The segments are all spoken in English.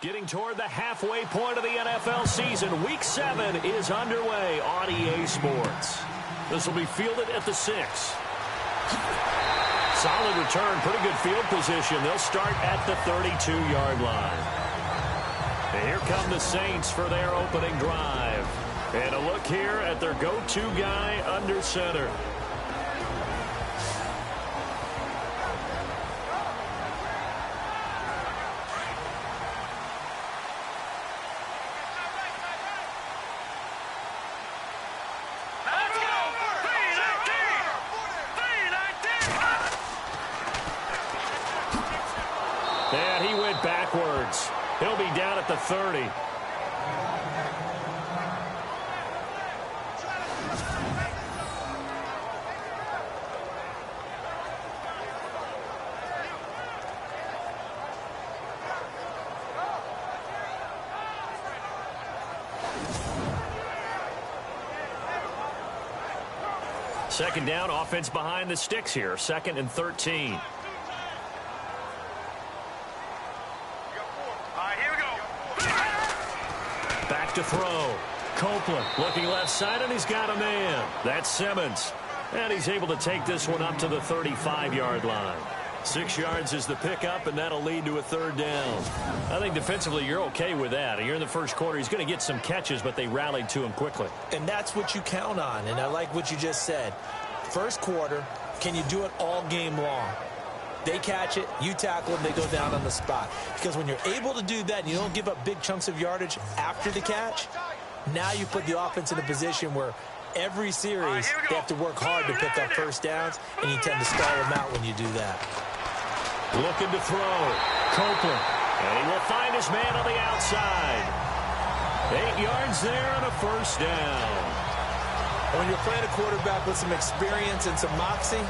Getting toward the halfway point of the NFL season. Week 7 is underway on EA Sports. This will be fielded at the 6. Solid return, pretty good field position. They'll start at the 32-yard line. And here come the Saints for their opening drive. And a look here at their go-to guy under center. And he went backwards. He'll be down at the 30. Second down, offense behind the sticks here. 2nd and 13. Back to throw. Copeland looking left side, and he's got a man. That's Simmons. And he's able to take this one up to the 35-yard line. 6 yards is the pickup, and that'll lead to a 3rd down. I think defensively you're okay with that. You're in the first quarter. He's going to get some catches, but they rallied to him quickly. And that's what you count on, and I like what you just said. First quarter, can you do it all game long? They catch it, you tackle them, they go down on the spot. Because when you're able to do that and you don't give up big chunks of yardage after the catch, now you put the offense in a position where every series they have to work hard to pick up first downs, and you tend to stall them out when you do that. Looking to throw. Copeland. And he will find his man on the outside. 8 yards there and a first down. When you're playing a quarterback with some experience and some moxie,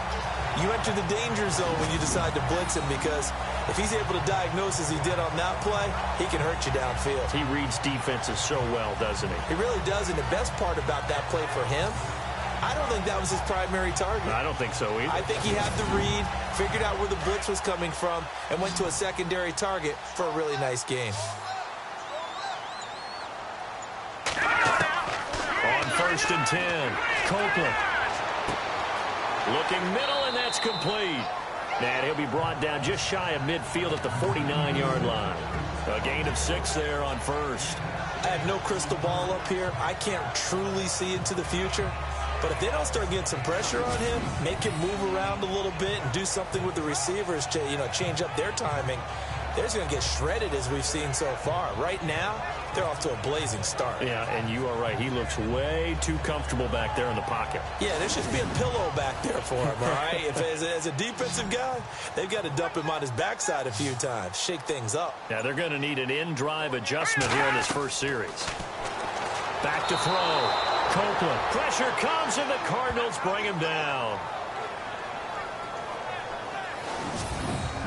you enter the danger zone when you decide to blitz him, because if he's able to diagnose as he did on that play, he can hurt you downfield. He reads defenses so well, doesn't he? He really does, and the best part about that play for him, I don't think that was his primary target. I don't think so either. I think he had the read, figured out where the blitz was coming from, and went to a secondary target for a really nice game. On 1st and 10, Copeland. Looking middle, and that's complete. And he'll be brought down just shy of midfield at the 49-yard line. A gain of 6 there on 1st. I have no crystal ball up here. I can't truly see into the future. But if they don't start getting some pressure on him, make him move around a little bit and do something with the receivers to, change up their timing, they're just going to get shredded as we've seen so far. Right now, they're off to a blazing start. Yeah, and you are right. He looks way too comfortable back there in the pocket. Yeah, there should be a pillow back there for him, all right? If as a defensive guy, they've got to dump him on his backside a few times, shake things up. Yeah, they're going to need an in-drive adjustment here in this first series. Back to throw. Copeland. Pressure comes, and the Cardinals bring him down.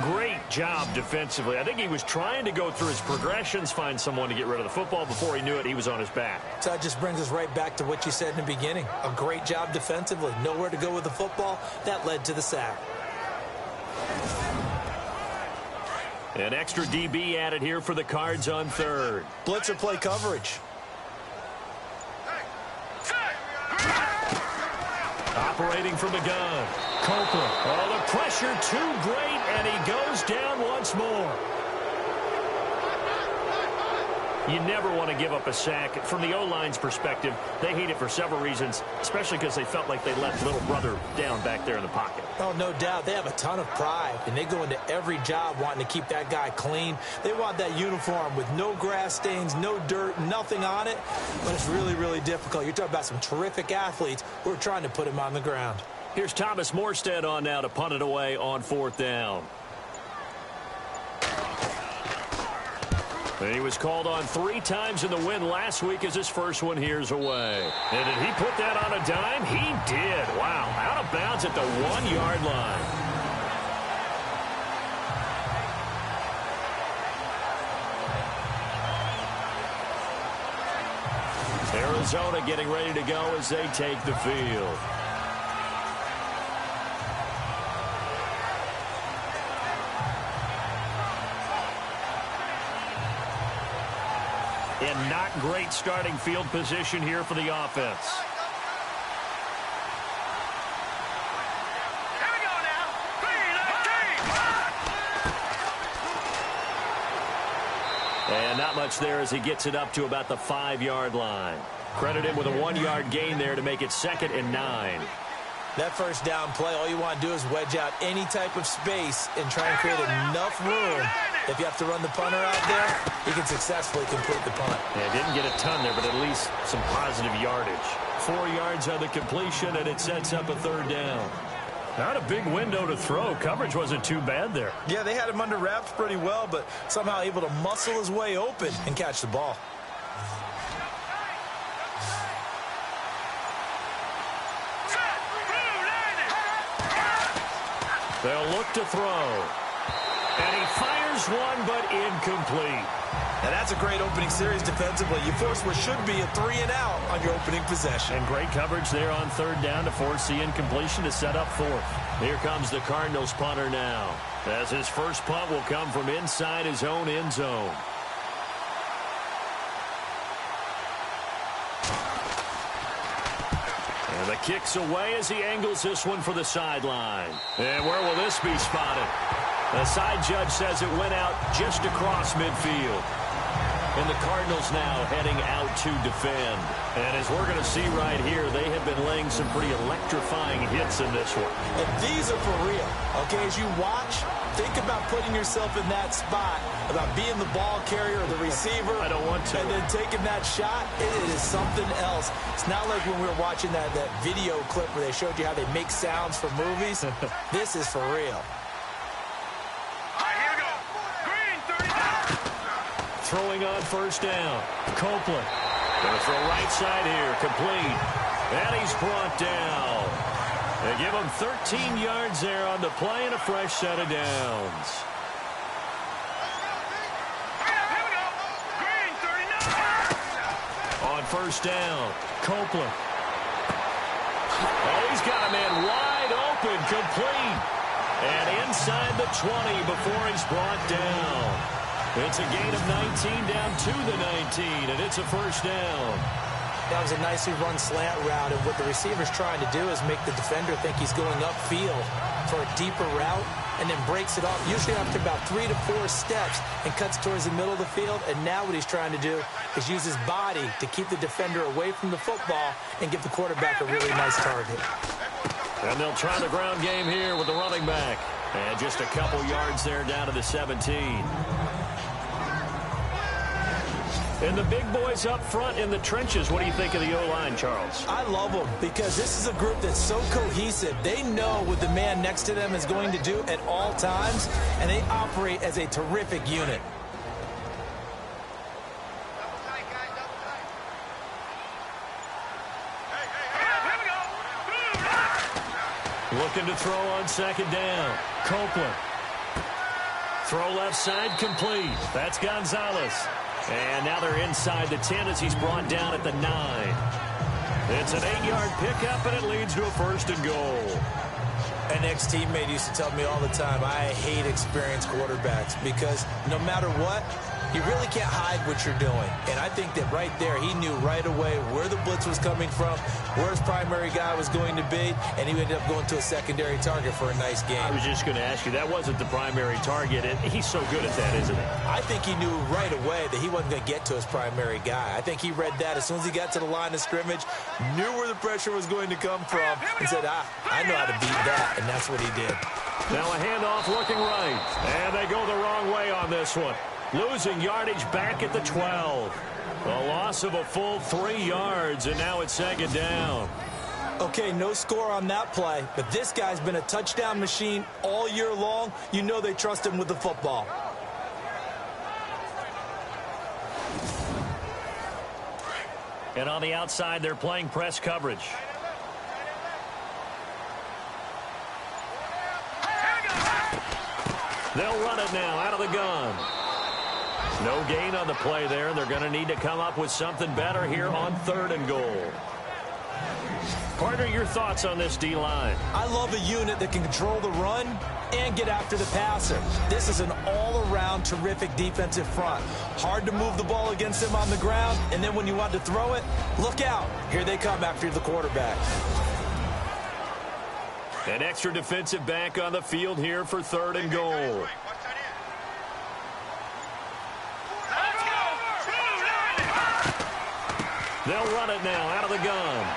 Great job defensively. I think he was trying to go through his progressions, find someone to get rid of the football. Before he knew it, he was on his back. So that just brings us right back to what you said in the beginning. A great job defensively. Nowhere to go with the football. That led to the sack. An extra DB added here for the Cards on 3rd. Blitzer play coverage. Operating from the gun. Copeland. Oh, the pressure too great, and he goes down once more. You never want to give up a sack. From the O-line's perspective, they hate it for several reasons, especially because they felt like they let little brother down back there in the pocket. Oh, no doubt. They have a ton of pride, and they go into every job wanting to keep that guy clean. They want that uniform with no grass stains, no dirt, nothing on it, but it's really, really difficult. You're talking about some terrific athletes who are trying to put him on the ground. Here's Thomas Morstead on now to punt it away on 4th down. And he was called on 3 times in the win last week as his first one here's away. And did he put that on a dime? He did. Wow. Out of bounds at the 1-yard line. Arizona getting ready to go as they take the field. in not great starting field position here for the offense. And not much there as he gets it up to about the 5-yard line. Credit him with a 1-yard gain there to make it 2nd and 9. That first down play, all you want to do is wedge out any type of space and try and create enough room. If you have to run the punter out there, he can successfully complete the punt. Yeah, didn't get a ton there, but at least some positive yardage. 4 yards on the completion, and it sets up a 3rd down. Not a big window to throw. Coverage wasn't too bad there. Yeah, they had him under wraps pretty well, but somehow able to muscle his way open and catch the ball. They'll look to throw. And he fires one, but incomplete. And that's a great opening series defensively. You force what should be a 3-and-out on your opening possession. And great coverage there on 3rd down to force the incompletion to set up 4th. Here comes the Cardinals punter now, as his first punt will come from inside his own end zone. And the kick's away as he angles this one for the sideline. And where will this be spotted? The side judge says it went out just across midfield. And the Cardinals now heading out to defend. And as we're going to see right here, they have been laying some pretty electrifying hits in this one. And these are for real. Okay, as you watch, think about putting yourself in that spot, about being the ball carrier or the receiver. I don't want to. And then taking that shot, it is something else. It's not like when we were watching that video clip where they showed you how they make sounds for movies. This is for real. Throwing on 1st down. Copeland. Going to throw right side here. Complete. And he's brought down. They give him 13 yards there on the play and a fresh set of downs. On 1st down. Copeland. Oh, he's got a man wide open. Complete. And inside the 20 before he's brought down. It's a gain of 19 down to the 19, and it's a 1st down. That was a nicely run slant route, and what the receiver's trying to do is make the defender think he's going upfield for a deeper route, and then breaks it off, usually after about 3 to 4 steps, and cuts towards the middle of the field. And now what he's trying to do is use his body to keep the defender away from the football and give the quarterback a really nice target. And they'll try the ground game here with the running back. And just a couple yards there down to the 17. And the big boys up front in the trenches, what do you think of the O-line, Charles? I love them because this is a group that's so cohesive. They know what the man next to them is going to do at all times, and they operate as a terrific unit. Looking to throw on 2nd down. Copeland. Throw left side complete. That's Gonzalez. And now they're inside the 10 as he's brought down at the 9. It's an 8-yard pickup, and it leads to a 1st and goal. An ex-teammate used to tell me all the time, I hate experienced quarterbacks because no matter what, you really can't hide what you're doing. And I think that right there, he knew right away where the blitz was coming from, where his primary guy was going to be, and he ended up going to a secondary target for a nice game. I was just going to ask you, that wasn't the primary target, and he's so good at that, isn't he? I think he knew right away that he wasn't going to get to his primary guy. I think he read that as soon as he got to the line of scrimmage, knew where the pressure was going to come from, and said, I know how to beat that, and that's what he did. Now a handoff looking right, and they go the wrong way on this one. Losing yardage back at the 12. A loss of a full 3 yards, and now it's 2nd down. Okay, no score on that play, but this guy's been a touchdown machine all year long. You know they trust him with the football. And on the outside, they're playing press coverage. They'll run it now out of the gun. No gain on the play there, and they're going to need to come up with something better here on 3rd and goal. Partner, your thoughts on this D-line? I love a unit that can control the run and get after the passer. This is an all-around terrific defensive front. Hard to move the ball against them on the ground, and then when you want to throw it, look out. Here they come after the quarterback. An extra defensive back on the field here for 3rd and goal. They'll run it now out of the gun.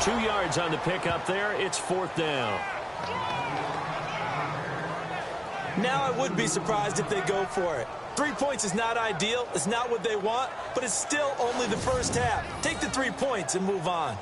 2 yards on the pickup there. It's 4th down. Now I would be surprised if they go for it. 3 points is not ideal. It's not what they want, but it's still only the first half. Take the 3 points and move on.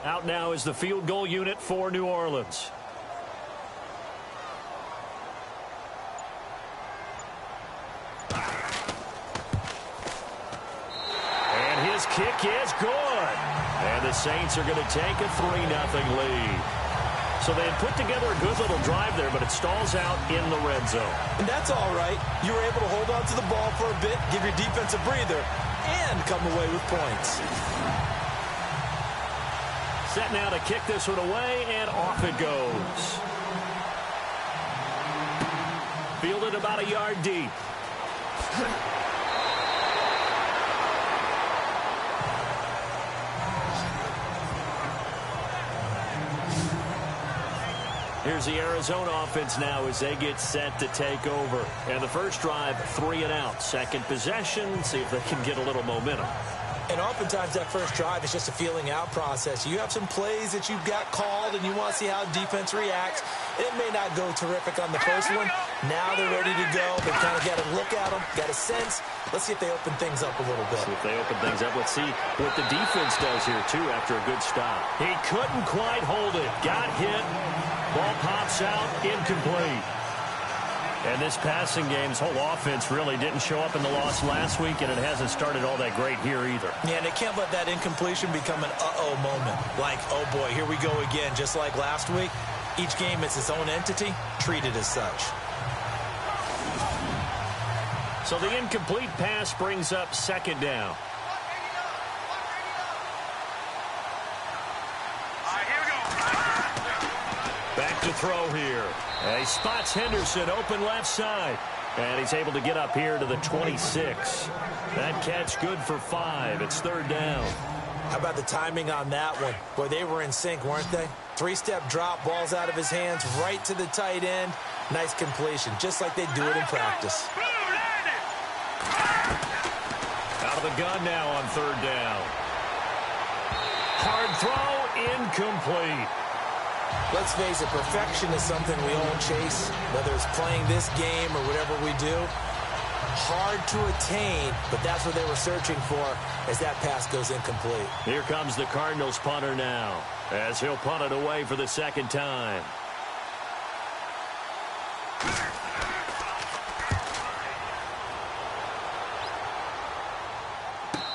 Out now is the field goal unit for New Orleans. And his kick is good. And the Saints are going to take a 3-0 lead. So they had put together a good little drive there, but it stalls out in the red zone. And that's all right. You were able to hold on to the ball for a bit, give your defense a breather, and come away with points. Set now to kick this one away, and off it goes. Fielded about a yard deep. Here's the Arizona offense now as they get set to take over. And the first drive, 3 and out. Second possession, see if they can get a little momentum. And oftentimes that first drive is just a feeling out process. You have some plays that you've got called and you want to see how defense reacts. It may not go terrific on the first one. Now they're ready to go. They kind of got to look at them, got a sense. Let's see if they open things up a little bit. See if they open things up. Let's see what the defense does here, too, after a good stop. He couldn't quite hold it. Got hit. Ball pops out, incomplete. And this passing game's whole offense really didn't show up in the loss last week, and it hasn't started all that great here either. Yeah, and they can't let that incompletion become an uh-oh moment. Like, oh boy, here we go again, just like last week. Each game is its own entity, treated as such. So the incomplete pass brings up 2nd down. Back to throw here. And he spots Henderson open left side. And he's able to get up here to the 26. That catch good for 5. It's 3rd down. How about the timing on that one? Boy, they were in sync, weren't they? 3-step drop, ball's out of his hands, right to the tight end. Nice completion, just like they do it in practice. Out of the gun now on 3rd down. Hard throw, incomplete. Let's face it, perfection is something we all chase, whether it's playing this game or whatever we do. Hard to attain, but that's what they were searching for as that pass goes incomplete. Here comes the Cardinals punter now, as he'll punt it away for the 2nd time.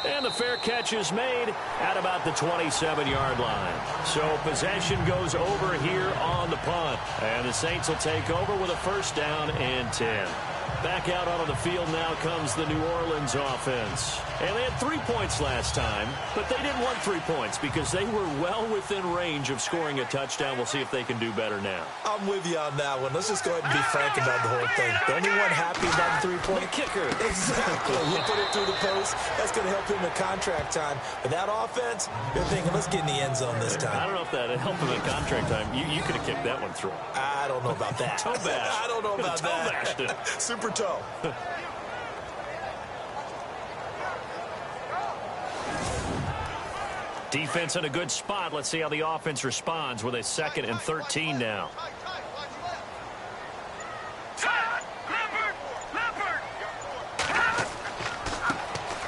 And the fair catch is made at about the 27-yard line. So possession goes over here on the punt. And the Saints will take over with a 1st down and 10. Back out onto the field now comes the New Orleans offense. And they had 3 points last time, but they didn't want 3 points because they were well within range of scoring a touchdown. We'll see if they can do better now. I'm with you on that one. Let's just go ahead and be frank about the whole thing. The only one happy about the 3-point kicker. Exactly. You put it through the post. That's going to help him in contract time. But that offense, they're thinking, let's get in the end zone this time. I don't know if that helped him in contract time. You could have kicked that one through. I don't know about that. Toe bash. I don't know about that. Toe bashed it. Super toe. Defense in a good spot. Let's see how the offense responds with a 2nd and 13 now.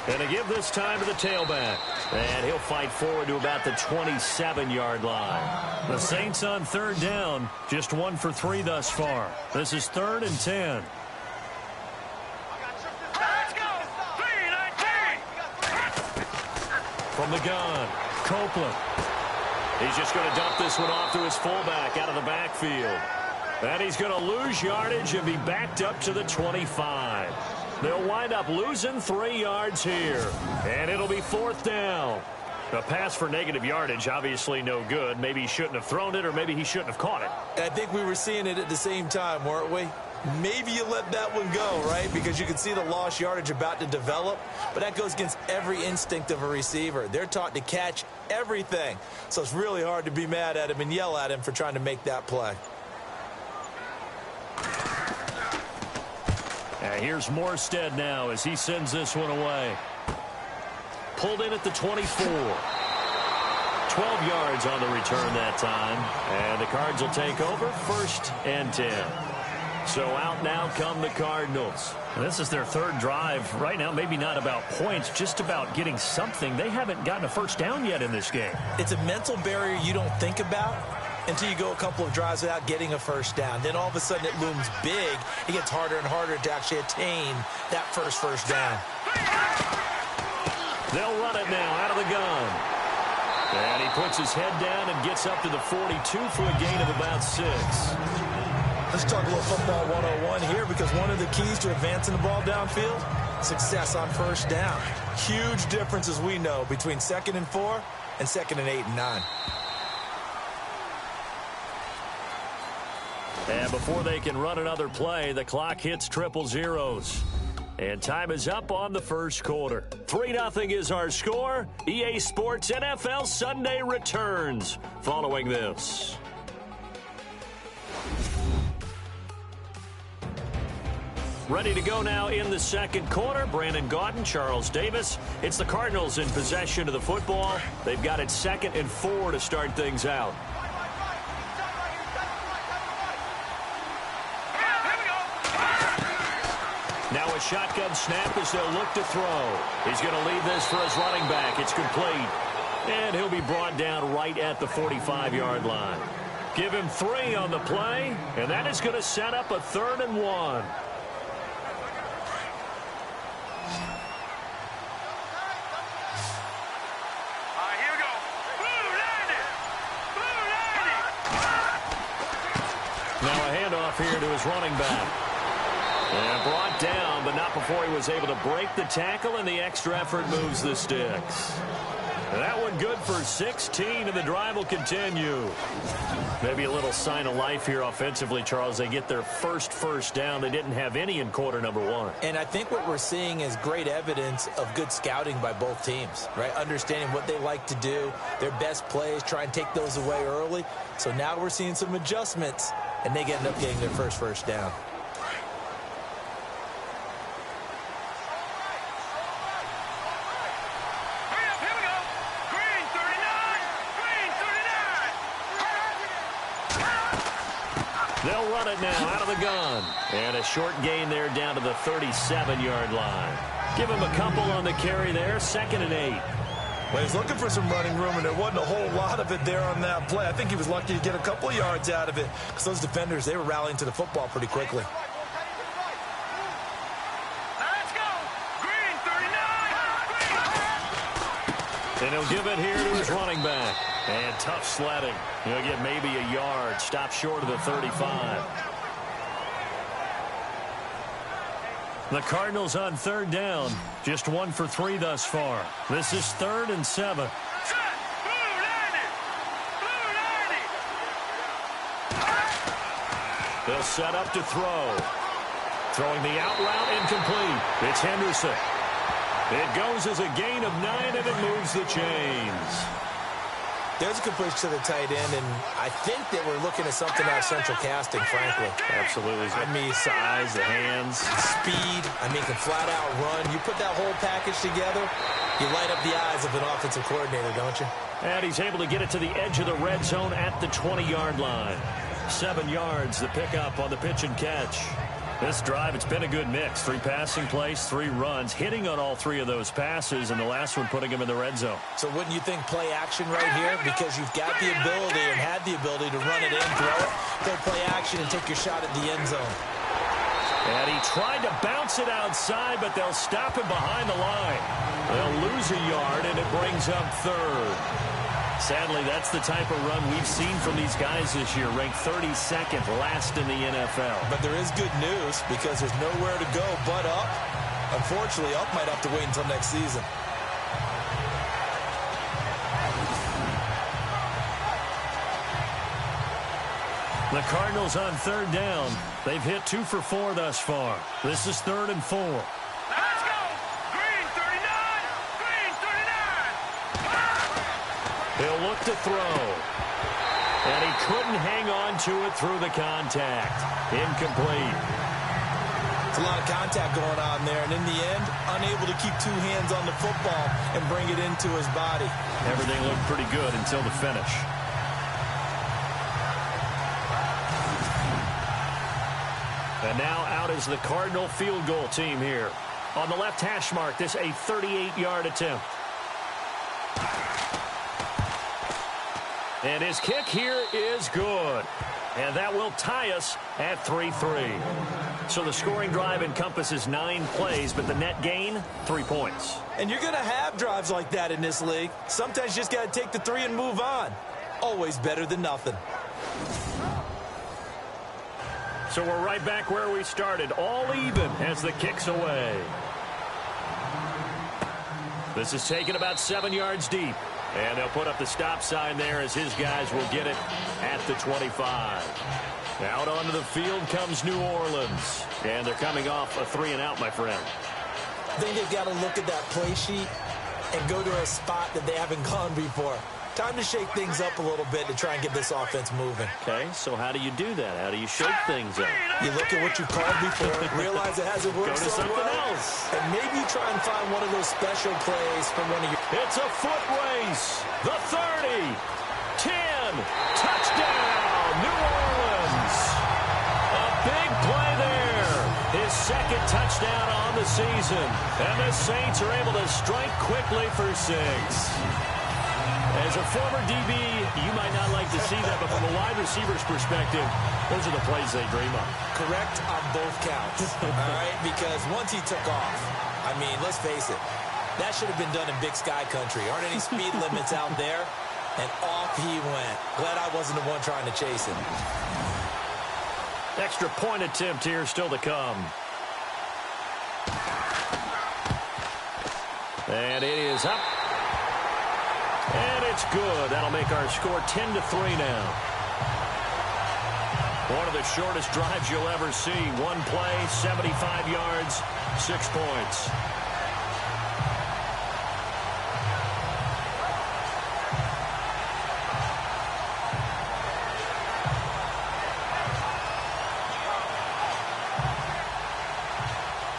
And they give this time to the tailback. And he'll fight forward to about the 27-yard line. The Saints on 3rd down. Just 1 for 3 thus far. This is 3rd and 10. From the gun, Copeland. He's just going to dump this one off to his fullback out of the backfield. And he's going to lose yardage and be backed up to the 25. They'll wind up losing 3 yards here. And it'll be 4th down. A pass for negative yardage, obviously no good. Maybe he shouldn't have thrown it, or maybe he shouldn't have caught it. I think we were seeing it at the same time, weren't we? Maybe you let that one go, right? Because you can see the lost yardage about to develop. But that goes against every instinct of a receiver. They're taught to catch everything. So it's really hard to be mad at him and yell at him for trying to make that play. And here's Morstead now as he sends this one away. Pulled in at the 24. 12 yards on the return that time. And the Cards will take over 1st and 10. So out now come the Cardinals. And this is their 3rd drive. Right now, maybe not about points, just about getting something. They haven't gotten a first down yet in this game. It's a mental barrier you don't think about until you go a couple of drives without getting a first down. Then all of a sudden it looms big. It gets harder and harder to actually attain that first down. They'll run it now out of the gun. And he puts his head down and gets up to the 42 for a gain of about 6. Let's talk a little football 101 here, because one of the keys to advancing the ball downfield, success on first down. Huge difference, as we know, between 2nd and 4 and 2nd and 8 and 9. And before they can run another play, the clock hits triple zeros. And time is up on the first quarter. 3-0 is our score. EA Sports NFL Sunday returns following this. Ready to go now in the second quarter. Brandon Gaudin, Charles Davis. It's the Cardinals in possession of the football. They've got it 2nd and 4 to start things out. Now a shotgun snap as they'll look to throw. He's going to leave this for his running back. It's complete. And he'll be brought down right at the 45-yard line. Give him 3 on the play, and that is going to set up a 3rd and 1. Now a handoff here to his running back. And brought down, but not before he was able to break the tackle, and the extra effort moves the sticks. And that one good for 16, and the drive will continue. Maybe a little sign of life here offensively, Charles. They get their first down. They didn't have any in quarter number 1. And I think what we're seeing is great evidence of good scouting by both teams, right? Understanding what they like to do, their best plays, try and take those away early. So now we're seeing some adjustments, and they end up getting their first down. They'll run it now out of the gun. And a short gain there down to the 37-yard line. Give him a couple on the carry there. 2nd and 8. Well, he's looking for some running room, and there wasn't a whole lot of it there on that play. I think he was lucky to get a couple of yards out of it, because those defenders, they were rallying to the football pretty quickly. Let's go. Green 39. And he'll give it here to his running back. And tough sledding. He'll get maybe a yard. Stop short of the 35. The Cardinals on 3rd down. Just 1 for 3 thus far. This is 3rd and 7. They'll set up to throw. Throwing the out route, incomplete. It's Henderson. It goes as a gain of 9, and it moves the chains. There's a good push to the tight end, and I think that we're looking at something out of central casting, frankly. Absolutely. I mean, size, the hands. Speed. I mean, can flat-out run. You put that whole package together, you light up the eyes of an offensive coordinator, don't you? And he's able to get it to the edge of the red zone at the 20-yard line. 7 yards, the pickup on the pitch and catch. This drive, it's been a good mix. 3 passing plays, 3 runs, hitting on all 3 of those passes, and the last one putting him in the red zone. So wouldn't you think play action right here? Because you've got the ability and had the ability to run it in, throw it, go play action, and take your shot at the end zone. And he tried to bounce it outside, but they'll stop him behind the line. They'll lose a yard, and it brings up 3rd. Sadly, that's the type of run we've seen from these guys this year, ranked 32nd last in the NFL. But there is good news because there's nowhere to go but up. Unfortunately, up might have to wait until next season. The Cardinals on third down. They've hit 2 for 4 thus far. This is 3rd and 4. Let's go. Green 39. Green 39. He'll look to throw. And he couldn't hang on to it through the contact. Incomplete. It's a lot of contact going on there, and in the end, unable to keep 2 hands on the football and bring it into his body. Everything looked pretty good until the finish. And now out is the Cardinal field goal team here. On the left hash mark, this a 38-yard attempt. And his kick here is good. And that will tie us at 3-3. So the scoring drive encompasses 9 plays, but the net gain, 3 points. And you're going to have drives like that in this league. Sometimes you just got to take the 3 and move on. Always better than nothing. So we're right back where we started, all even as the kick's away. This is taken about 7 yards deep. And they'll put up the stop sign there as his guys will get it at the 25. Out onto the field comes New Orleans. And they're coming off a 3-and-out, my friend. I think they've got to look at that play sheet and go to a spot that they haven't gone before. Time to shake things up a little bit to try and get this offense moving. Okay, so how do you do that? How do you shake things up? You look at what you've called before, realize it hasn't worked Go to so something well, else. and maybe you try and find one of those special plays from one of your... It's a foot race. The 30, 10, touchdown, New Orleans. A big play there. His second touchdown on the season. And the Saints are able to strike quickly for 6. As a former DB, you might not like to see that, but from a wide receiver's perspective, those are the plays they dream of. Correct on both counts, all right? Because once he took off, I mean, let's face it, that should have been done in Big Sky country. Aren't any speed limits out there? And off he went. Glad I wasn't the one trying to chase him. Extra point attempt here still to come. And it is up. And it's good. That'll make our score 10-3 now. One of the shortest drives you'll ever see. One play, 75 yards, 6 points.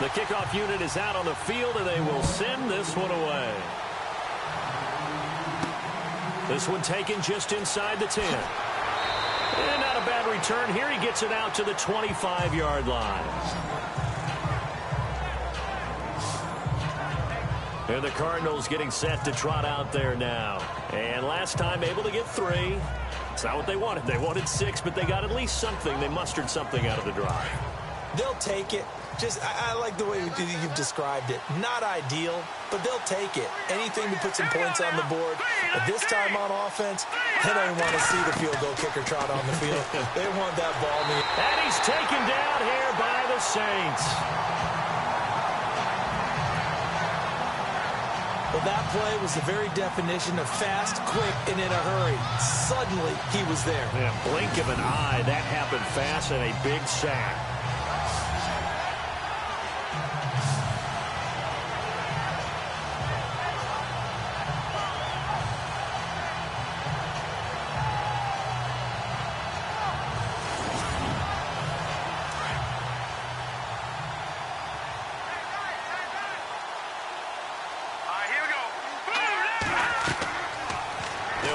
The kickoff unit is out on the field, and they will send this one away. This one taken just inside the 10. And not a bad return here. He gets it out to the 25-yard line. And the Cardinals getting set to trot out there now. And last time able to get 3. It's not what they wanted. They wanted 6, but they got at least something. They mustered something out of the drive. They'll take it. I like the way you've described it. Not ideal, but they'll take it. Anything to put some points on the board. But this time on offense, they don't want to see the field goal kicker trot on the field. They want that ball. And he's taken down here by the Saints. Well, that play was the very definition of fast, quick, and in a hurry. Suddenly, he was there. Yeah, blink of an eye. That happened fast and a big sack.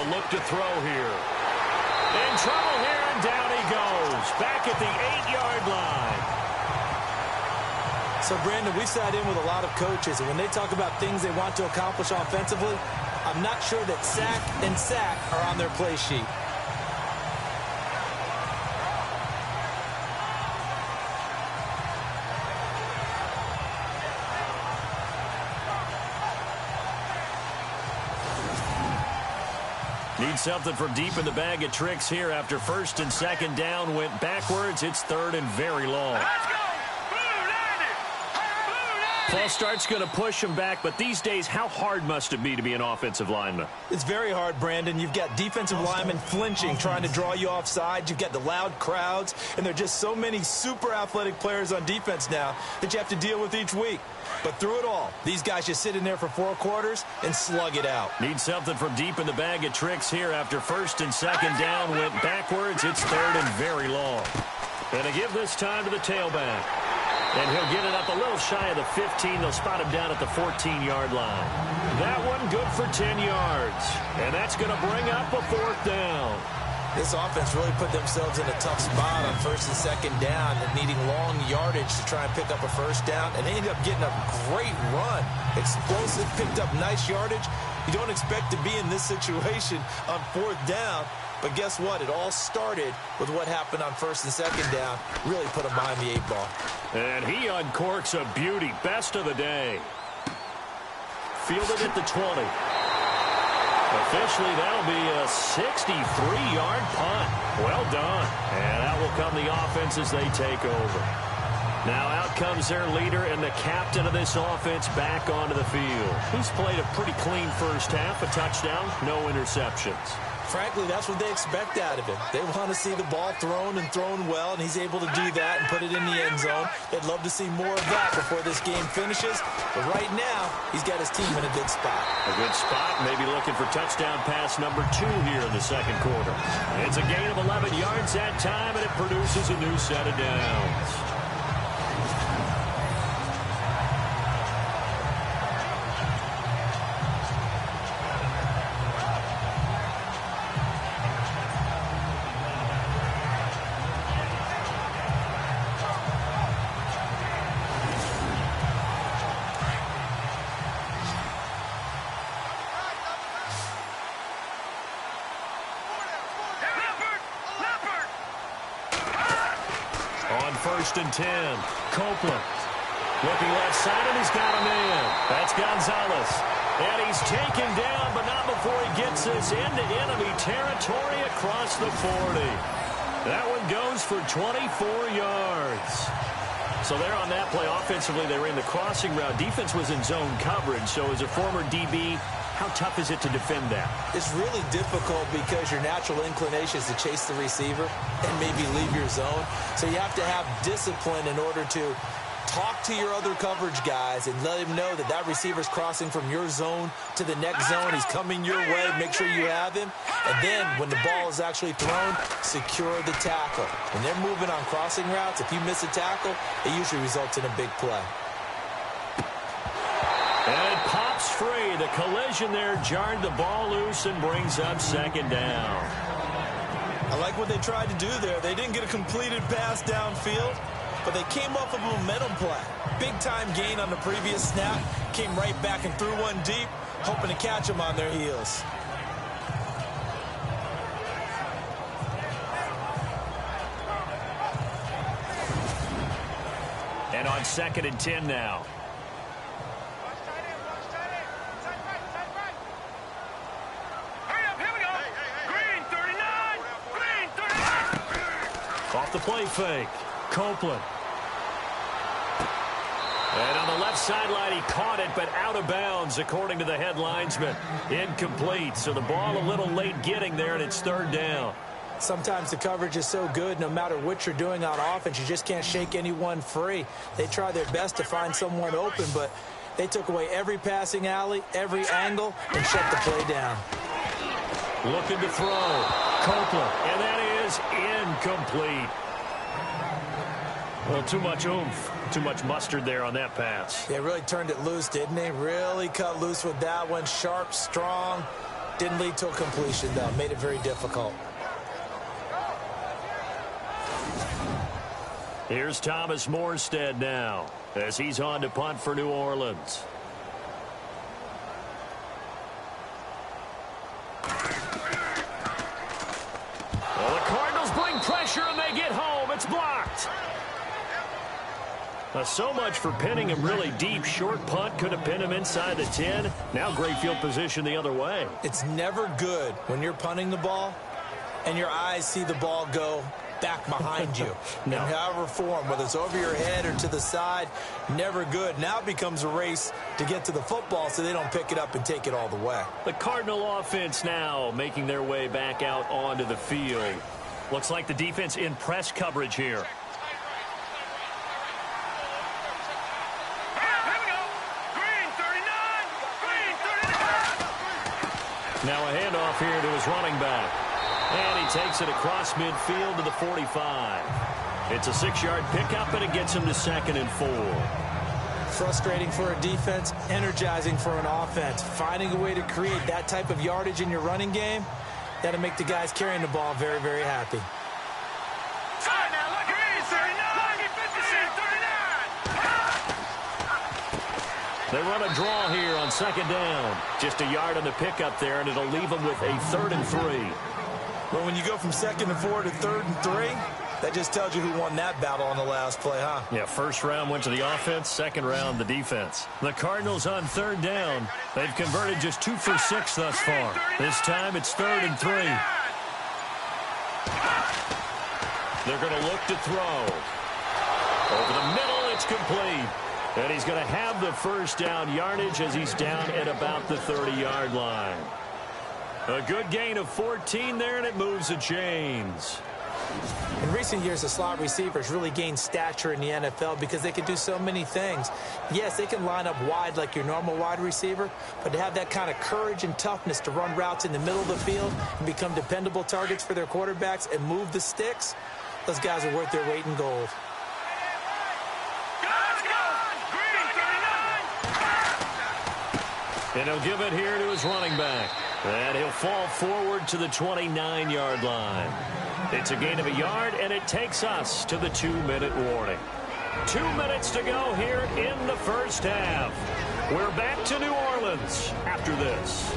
Look to throw here. In trouble here, and down he goes. Back at the 8-yard line. So, Brandon, we sat in with a lot of coaches, and when they talk about things they want to accomplish offensively, I'm not sure that sack and sack are on their play sheet. Need something from deep in the bag of tricks here after first and second down went backwards. It's third and very long. Let's go. False start's going to push him back, but these days, how hard must it be to be an offensive lineman? It's very hard, Brandon. You've got defensive linemen flinching, trying to draw you offside. You've got the loud crowds, and there are just so many super athletic players on defense now that you have to deal with each week. But through it all, these guys just sit in there for 4 quarters and slug it out. Need something from deep in the bag of tricks here after first and second down went backwards. It's third and very long. And to give this time to the tailback. And he'll get it up a little shy of the 15. They'll spot him down at the 14-yard line. That one good for 10 yards. And that's going to bring up a 4th down. This offense really put themselves in a tough spot on first and second down and needing long yardage to try and pick up a first down. And they ended up getting a great run. Explosive, picked up nice yardage. You don't expect to be in this situation on 4th down. But guess what? It all started with what happened on first and second down. Really put him behind the 8 ball. And he uncorks a beauty. Best of the day. Fielded at the 20. Officially, that'll be a 63-yard punt. Well done. And out will come the offense as they take over. Now out comes their leader and the captain of this offense back onto the field. He's played a pretty clean first half, a touchdown, no interceptions. Frankly, that's what they expect out of him. They want to see the ball thrown and thrown well, and he's able to do that and put it in the end zone. They'd love to see more of that before this game finishes. But right now, he's got his team in a good spot. A good spot, maybe looking for touchdown pass number 2 here in the second quarter. It's a gain of 11 yards that time, and it produces a new set of downs. First and 10. Copeland looking left side, and he's got a man. That's Gonzalez. And he's taken down, but not before he gets this into enemy territory across the 40. That one goes for 24 yards. So they're on that play. Offensively, they ran the crossing route. Defense was in zone coverage. So as a former DB, how tough is it to defend that? It's really difficult because your natural inclination is to chase the receiver and maybe leave your zone. So you have to have discipline in order to talk to your other coverage guys and let him know that that receiver's crossing from your zone to the next zone. He's coming your way. Make sure you have him. And then when the ball is actually thrown, secure the tackle. When they're moving on crossing routes, if you miss a tackle, it usually results in a big play. And it pops free. The collision there jarred the ball loose and brings up second down. I like what they tried to do there. They didn't get a completed pass downfield, but they came off of a momentum play. Big-time gain on the previous snap. Came right back and threw one deep, hoping to catch them on their heels. And on second and 10 now. Off the play fake. Copeland. And on the left sideline, he caught it, but out of bounds, according to the head linesman. Incomplete. So the ball a little late getting there, and it's third down. Sometimes the coverage is so good, no matter what you're doing on offense, you just can't shake anyone free. They try their best to find someone open, but they took away every passing alley, every angle, and shut the play down. Looking to throw. Copeland. And that is incomplete. Well, too much oomph. Too much mustard there on that pass. They really turned it loose, didn't they? Really cut loose with that one. Sharp, strong. Didn't lead to a completion, though. Made it very difficult. Here's Thomas Morstead now as he's on to punt for New Orleans. Well, the Cardinals bring pressure and they get home. It's blocked. So much for pinning him really deep. Short punt could have pinned him inside the 10. Now great field position the other way. It's never good when you're punting the ball and your eyes see the ball go back behind you. No. In however form, whether it's over your head or to the side, never good. Now it becomes a race to get to the football so they don't pick it up and take it all the way. The Cardinal offense now making their way back out onto the field. Looks like the defense in press coverage here. Now a handoff here to his running back. And he takes it across midfield to the 45. It's a 6-yard pickup, and it gets him to 2nd and 4. Frustrating for a defense, energizing for an offense. Finding a way to create that type of yardage in your running game, that'll make the guys carrying the ball very, very happy. They run a draw here on 2nd down. Just a yard on the pickup there, and it'll leave them with a 3rd and 3. Well, when you go from 2nd and 4 to 3rd and 3, that just tells you who won that battle on the last play, huh? Yeah, first round went to the offense, second round the defense. The Cardinals on 3rd down. They've converted just 2 for 6 thus far. This time it's 3rd and 3. They're going to look to throw. Over the middle, it's complete. And he's going to have the first down yardage as he's down at about the 30-yard line. A good gain of 14 there, and it moves the chains. In recent years, the slot receivers really gained stature in the NFL because they can do so many things. Yes, they can line up wide like your normal wide receiver, but to have that kind of courage and toughness to run routes in the middle of the field and become dependable targets for their quarterbacks and move the sticks, those guys are worth their weight in gold. And he'll give it here to his running back. And he'll fall forward to the 29-yard line. It's a gain of a yard, and it takes us to the 2-minute warning. 2 minutes to go here in the first half. We're back to New Orleans after this.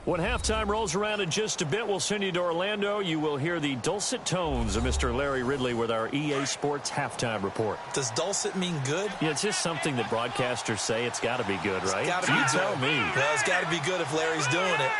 When halftime rolls around in just a bit, we'll send you to Orlando. You will hear the dulcet tones of Mr. Larry Ridley with our EA Sports halftime report. Does dulcet mean good? Yeah, it's just something that broadcasters say. It's got to be good, right? It's got to be good. Tell me. Well, it's got to be good if Larry's doing it.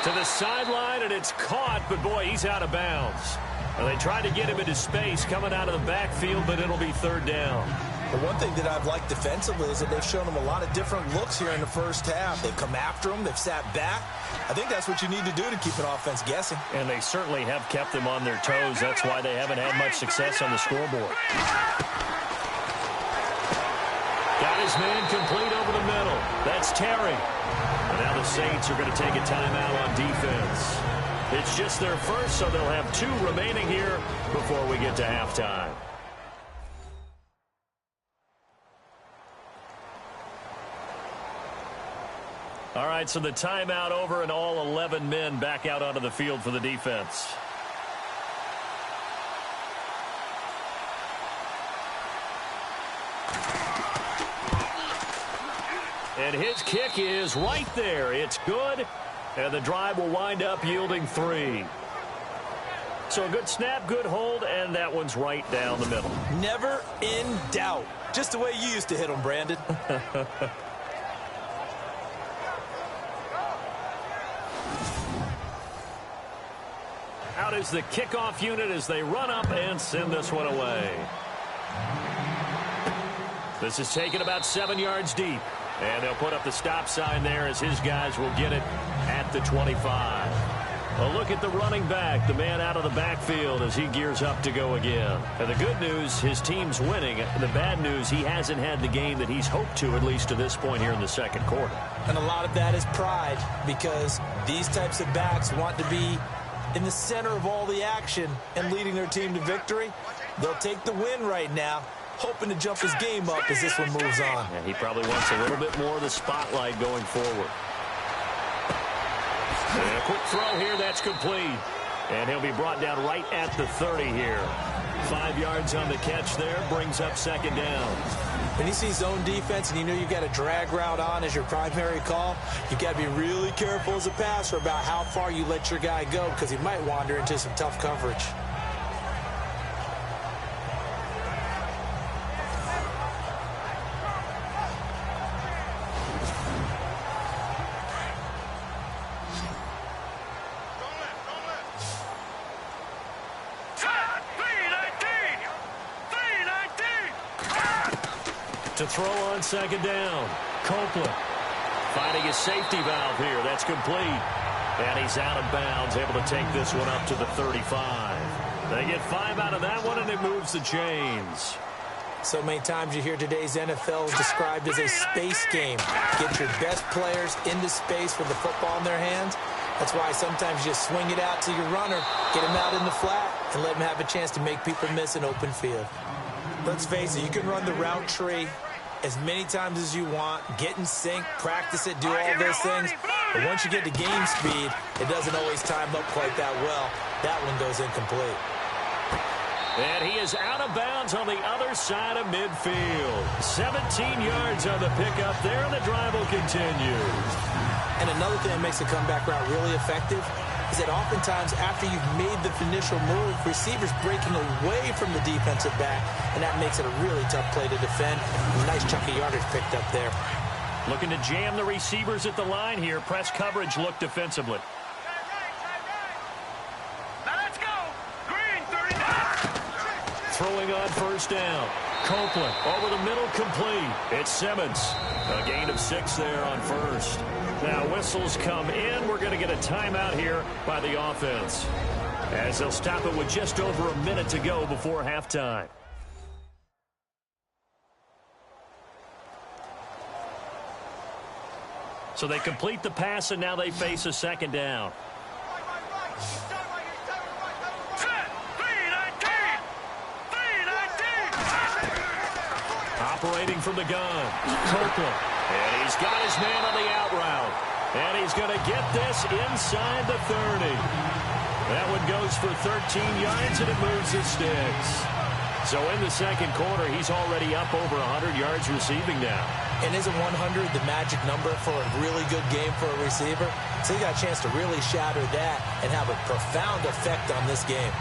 To the sideline, and it's caught, but boy, he's out of bounds. Well, they tried to get him into space coming out of the backfield, but it'll be 3rd down. The one thing that I've liked defensively is that they've shown him a lot of different looks here in the first half. They've come after him. They've sat back. I think that's what you need to do to keep an offense guessing. And they certainly have kept them on their toes. That's why they haven't had much success on the scoreboard. Got his man complete over the middle. That's Terry. And now the Saints are going to take a timeout on defense. It's just their first, so they'll have 2 remaining here before we get to halftime. All right, so the timeout over, and all 11 men back out onto the field for the defense. And his kick is right there. It's good, and the drive will wind up yielding 3. So a good snap, good hold, and that one's right down the middle. Never in doubt. Just the way you used to hit them, Brandon. Out is the kickoff unit as they run up and send this one away. This is taken about 7 yards deep. And they'll put up the stop sign there as his guys will get it at the 25. A look at the running back, the man out of the backfield as he gears up to go again. And the good news, his team's winning. The bad news, he hasn't had the game that he's hoped to, at least to this point here in the second quarter. And a lot of that is pride, because these types of backs want to be in the center of all the action and leading their team to victory. They'll take the win right now, hoping to jump his game up as this one moves on. And he probably wants a little bit more of the spotlight going forward. And a quick throw here, that's complete. And he'll be brought down right at the 30 here. 5 yards on the catch there, brings up 2nd down. When you see zone defense and you know you've got a drag route on as your primary call, you've got to be really careful as a passer about how far you let your guy go because he might wander into some tough coverage. To throw on second down. Copeland finding his safety valve here. That's complete. And he's out of bounds, able to take this one up to the 35. They get 5 out of that one, and it moves the chains. So many times you hear today's NFL described as a space game. Get your best players into space with the football in their hands. That's why sometimes you just swing it out to your runner, get him out in the flat, and let him have a chance to make people miss an open field. Let's face it, you can run the route tree as many times as you want, get in sync, practice it, do all those things. But once you get to game speed, it doesn't always time up quite that well. That one goes incomplete. And he is out of bounds on the other side of midfield. 17 yards on the pickup there, and the drive will continue. And another thing that makes the comeback route really effective is that oftentimes after you've made the initial move, receivers breaking away from the defensive back, and that makes it a really tough play to defend. A nice chunk of yardage picked up there. Looking to jam the receivers at the line here. Press coverage look defensively. Now let's go. Green, 39. Throwing on first down. Copeland over the middle, complete. It's Simmons. A gain of 6 there on first. Now whistles come in. We're going to get a timeout here by the offense, as they'll stop it with just over a minute to go before halftime. So they complete the pass, and now they face a second down. Operating from the gun, Copeland. And he's got his man on the out route. And he's going to get this inside the 30. That one goes for 13 yards, and it moves the sticks. So in the second quarter, he's already up over 100 yards receiving now. And isn't 100 the magic number for a really good game for a receiver? So he got a chance to really shatter that and have a profound effect on this game.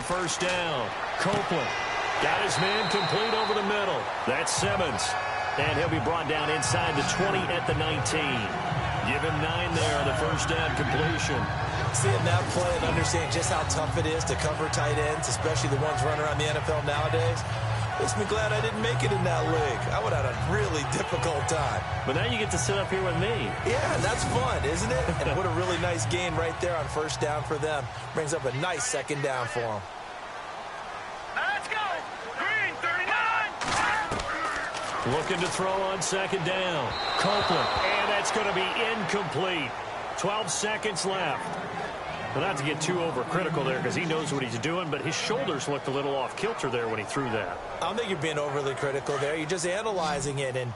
First down. Copeland got his man complete over the middle. That's Simmons. And he'll be brought down inside the 20 at the 19. Give him 9 there on the first down completion. Seeing that play and understanding just how tough it is to cover tight ends, especially the ones running around the NFL nowadays, makes me glad I didn't make it in that league. I would have had a really difficult time. But now you get to sit up here with me. Yeah, that's fun, isn't it? And what a really nice gain right there on first down for them. Brings up a nice second down for them. Let's go. Green, 39. Looking to throw on second down. Copeland. And that's going to be incomplete. 12 seconds left. But not to get too overcritical there because he knows what he's doing, but his shoulders looked a little off kilter there when he threw that. I don't think you're being overly critical there. You're just analyzing it, and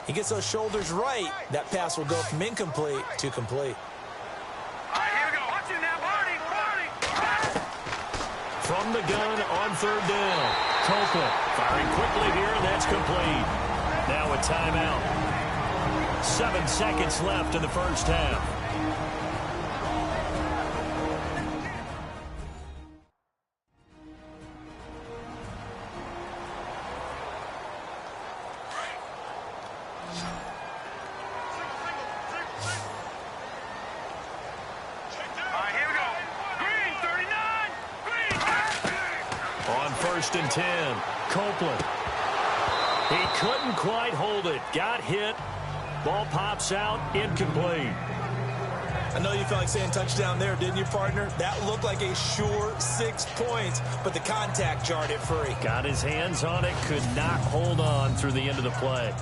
he gets those shoulders right. That pass will go from incomplete to complete. All right, here we go. Watch it now, Barney. From the gun on third down. Copeland firing quickly here, and that's complete. Now a timeout. 7 seconds left in the first half. First and 10. Copeland. He couldn't quite hold it. Got hit. Ball pops out. Incomplete. I know you felt like saying touchdown there, didn't you, partner? That looked like a sure 6 points, but the contact jarred it free. Got his hands on it. Could not hold on through the end of the play.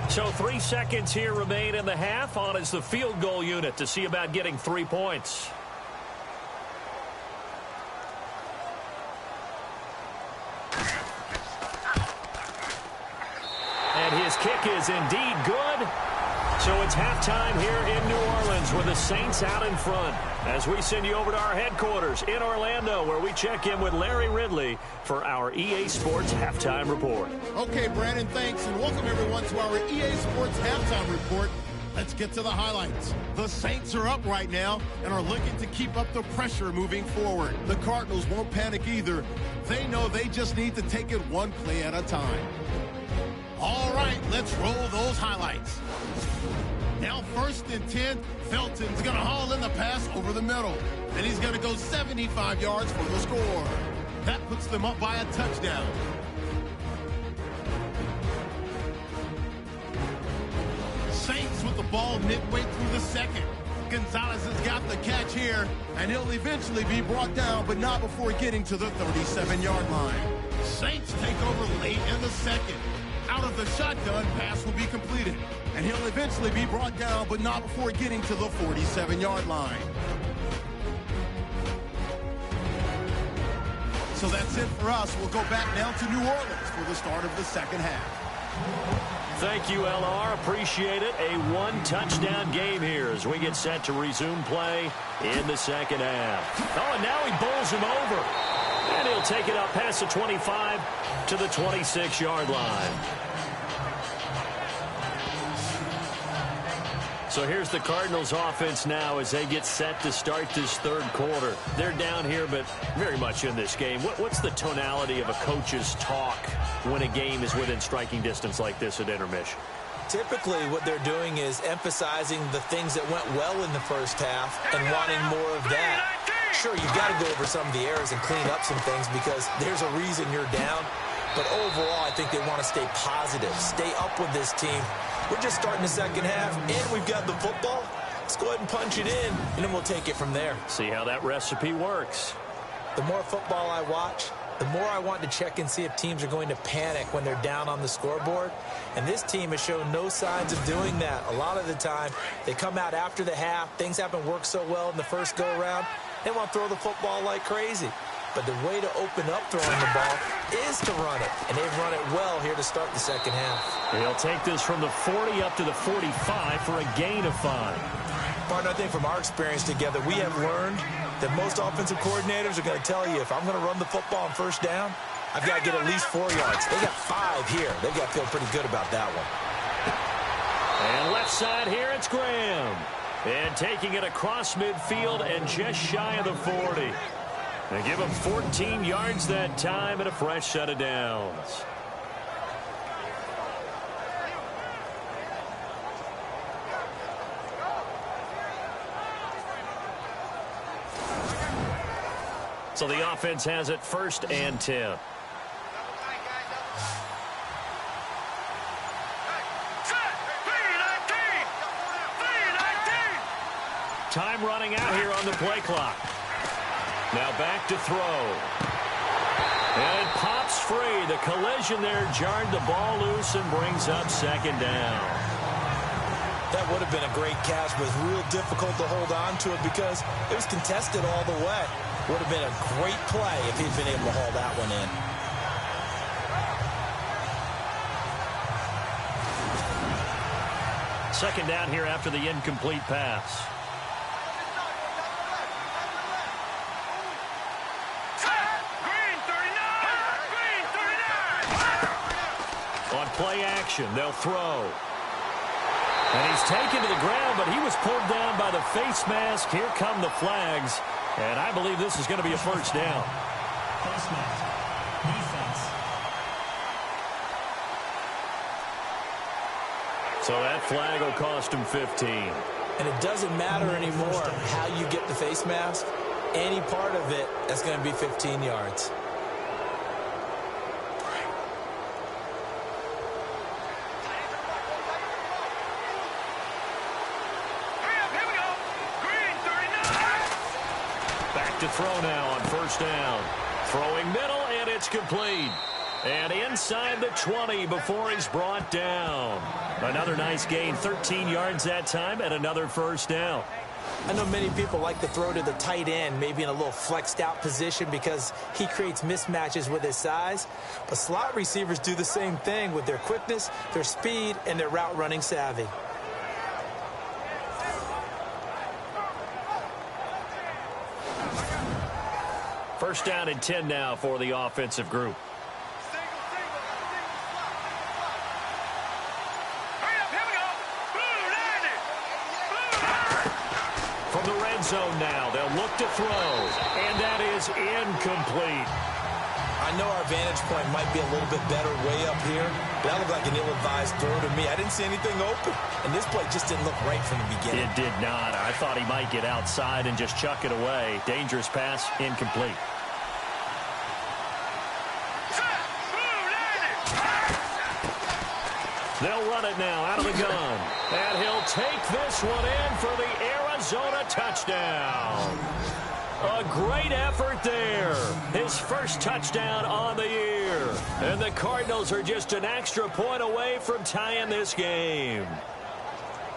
So 3 seconds here remain in the half. On is the field goal unit to see about getting 3 points. This kick is indeed good. So it's halftime here in New Orleans with the Saints out in front as we send you over to our headquarters in Orlando where we check in with Larry Ridley for our EA Sports Halftime Report. Okay, Brandon, thanks, and welcome everyone to our EA Sports Halftime Report. Let's get to the highlights. The Saints are up right now and are looking to keep up the pressure moving forward. The Cardinals won't panic either. They know they just need to take it one play at a time. All right, let's roll those highlights. Now 1st and 10, Felton's going to haul in the pass over the middle. And he's going to go 75 yards for the score. That puts them up by a touchdown. Saints with the ball midway through the second. Gonzalez has got the catch here, and he'll eventually be brought down, but not before getting to the 37-yard line. Saints take over late in the second. Out of the shotgun, pass will be completed, and he'll eventually be brought down, but not before getting to the 47-yard line. So that's it for us. We'll go back down to New Orleans for the start of the second half. Thank you, LR. Appreciate it. A one-touchdown game here as we get set to resume play in the second half. Oh, and now he bowls him over. And he'll take it up past the 25 to the 26-yard line. So here's the Cardinals offense now as they get set to start this third quarter. They're down here, but very much in this game. What's the tonality of a coach's talk when a game is within striking distance like this at intermission? Typically, what they're doing is emphasizing the things that went well in the first half and wanting more of that. Sure, you've got to go over some of the errors and clean up some things because there's a reason you're down. But overall, I think they want to stay positive, stay up with this team. We're just starting the second half, and we've got the football. Let's go ahead and punch it in, and then we'll take it from there. See how that recipe works. The more football I watch, the more I want to check and see if teams are going to panic when they're down on the scoreboard. And this team has shown no signs of doing that. A lot of the time, they come out after the half. Things haven't worked so well in the first go-around. They want to throw the football like crazy. But the way to open up throwing the ball is to run it. And they've run it well here to start the second half. He'll take this from the 40 up to the 45 for a gain of 5. Partner, I think from our experience together, we have learned that most offensive coordinators are going to tell you, if I'm going to run the football on first down, I've got to get at least 4 yards. They got 5 here. They've got to feel pretty good about that one. And left side here, it's Graham. And taking it across midfield and just shy of the 40. They give him 14 yards that time and a fresh set of downs. So the offense has it 1st and 10. Time running out here on the play clock. Now back to throw. And it pops free. The collision there jarred the ball loose and brings up second down. That would have been a great catch, but it was real difficult to hold on to it because it was contested all the way. Would have been a great play if he'd been able to haul that one in. Second down here after the incomplete pass. On play action, they'll throw. And he's taken to the ground, but he was pulled down by the face mask. Here come the flags. And I believe this is going to be a first down. Face mask. Defense. So that flag will cost him 15. And it doesn't matter anymore how you get the face mask. Any part of it, that's going to be 15 yards. To throw now on first down. Throwing middle, and it's complete. And inside the 20 before he's brought down. Another nice gain, 13 yards that time, and another first down. I know many people like to throw to the tight end, maybe in a little flexed out position because he creates mismatches with his size. But slot receivers do the same thing with their quickness, their speed, and their route running savvy. First down and 10 now for the offensive group. From the red zone now, they'll look to throw, and that is incomplete. I know our vantage point might be a little bit better way up here, but that looked like an ill-advised throw to me. I didn't see anything open, and this play just didn't look right from the beginning. It did not. I thought he might get outside and just chuck it away. Dangerous pass, incomplete. They'll run it now out of the gun. And he'll take this one in for the Arizona touchdown. A great effort there. His first touchdown on the year. And the Cardinals are just an extra point away from tying this game.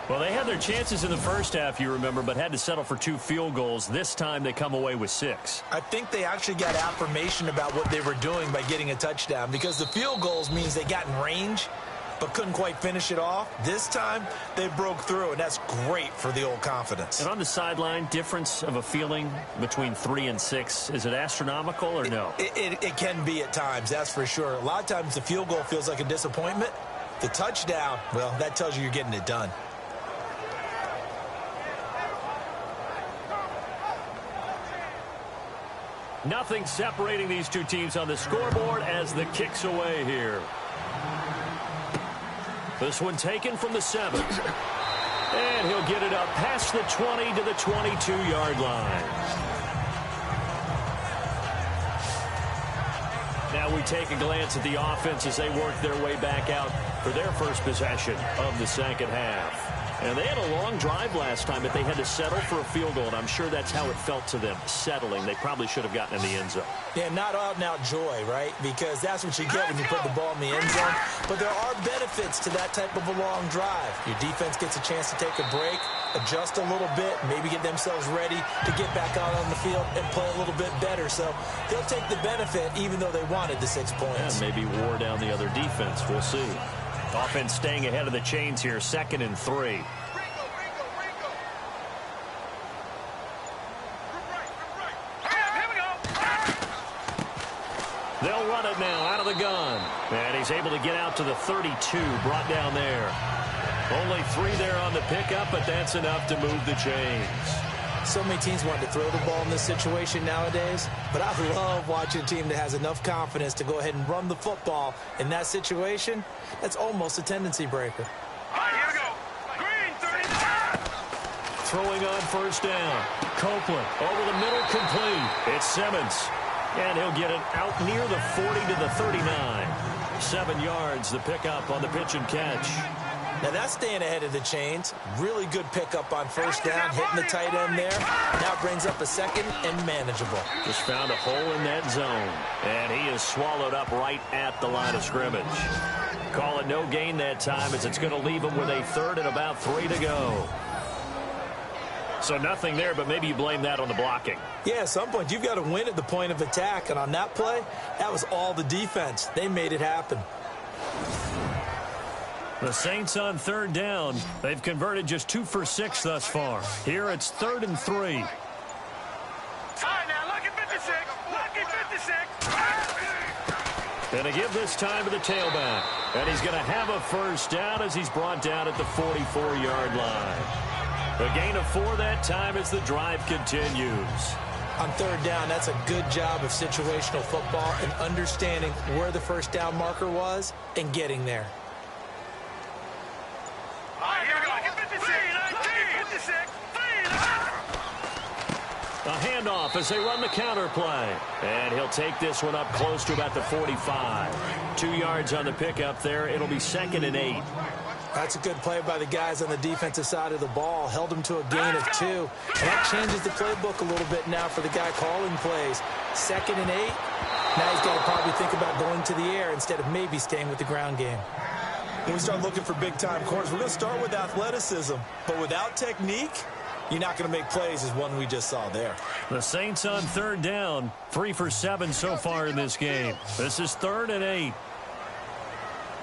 Well, they had their chances in the first half, you remember, but had to settle for 2 field goals. This time they come away with 6. I think they actually got affirmation about what they were doing by getting a touchdown, because the field goals means they got in range but couldn't quite finish it off. This time, they broke through, and that's great for the old confidence. And on the sideline, difference of a feeling between 3 and 6, is it astronomical or no? It can be at times, that's for sure. A lot of times the field goal feels like a disappointment. The touchdown, well, that tells you you're getting it done. Nothing separating these two teams on the scoreboard as the kick's away here. This one taken from the 7. And he'll get it up past the 20 to the 22-yard line. Now we take a glance at the offense as they work their way back out for their first possession of the second half. And they had a long drive last time, but they had to settle for a field goal, and I'm sure that's how it felt to them, settling. They probably should have gotten in the end zone. Yeah, not out-and-out joy, right? Because that's what you get when you put the ball in the end zone. But there are benefits to that type of a long drive. Your defense gets a chance to take a break, adjust a little bit, maybe get themselves ready to get back out on the field and play a little bit better. So they'll take the benefit even though they wanted the 6 points. And maybe wore down the other defense. We'll see. Offense staying ahead of the chains here, 2nd and 3. They'll run it now out of the gun. And he's able to get out to the 32, brought down there. Only 3 there on the pickup, but that's enough to move the chains. So many teams want to throw the ball in this situation nowadays, but I love watching a team that has enough confidence to go ahead and run the football in that situation. That's almost a tendency breaker. All right, here we go. Green, 30. Throwing on first down. Copeland over the middle, complete. It's Simmons. And he'll get it out near the 40 to the 39. 7 yards, the pickup on the pitch and catch. Now that's staying ahead of the chains. Really good pickup on first down, hitting the tight end there. Now brings up a 2nd and manageable. Just found a hole in that zone. And he is swallowed up right at the line of scrimmage. Call it no gain that time as it's going to leave him with a 3rd and about 3 to go. So nothing there, but maybe you blame that on the blocking. Yeah, at some point you've got to win at the point of attack. And on that play, that was all the defense. They made it happen. The Saints on 3rd down. They've converted just 2 for 6 thus far. Here it's 3rd and 3. All right, now look at 56. Look at 56. Gonna give this time to the tailback. And he's going to have a first down as he's brought down at the 44-yard line. A gain of 4 that time as the drive continues. On 3rd down, that's a good job of situational football and understanding where the first down marker was and getting there. All right, here we go. Look at 56. 56. A handoff as they run the counter play. And he'll take this one up close to about the 45. 2 yards on the pickup there. It'll be 2nd and 8. That's a good play by the guys on the defensive side of the ball. Held him to a gain of 2. And that changes the playbook a little bit now for the guy calling plays. 2nd and 8. Now he's got to probably think about going to the air instead of maybe staying with the ground game. When we start looking for big-time corners, we're going to start with athleticism. But without technique, you're not going to make plays as one we just saw there. The Saints on third down, 3 for 7 so far in this game. This is 3rd and 8.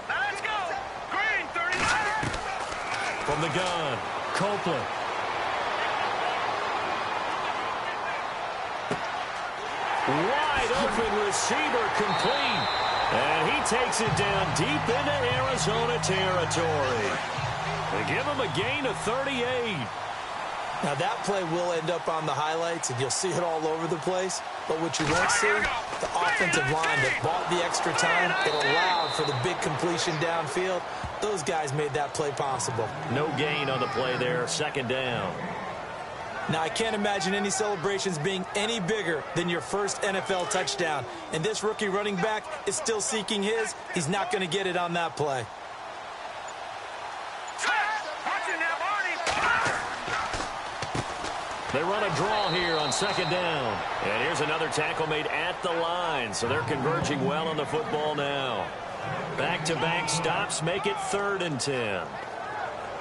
Let's go. Green 39. From the gun, Copeland. Wide open receiver complete. And he takes it down deep into Arizona territory. They give him a gain of 38. Now, that play will end up on the highlights, and you'll see it all over the place. But what you won't see, the offensive line that bought the extra time, that allowed for the big completion downfield, those guys made that play possible. No gain on the play there, 2nd down. Now, I can't imagine any celebrations being any bigger than your first NFL touchdown. And this rookie running back is still seeking his. He's not going to get it on that play. They run a draw here on 2nd down. And here's another tackle made at the line. So they're converging well on the football now. Back-to-back stops make it 3rd and 10.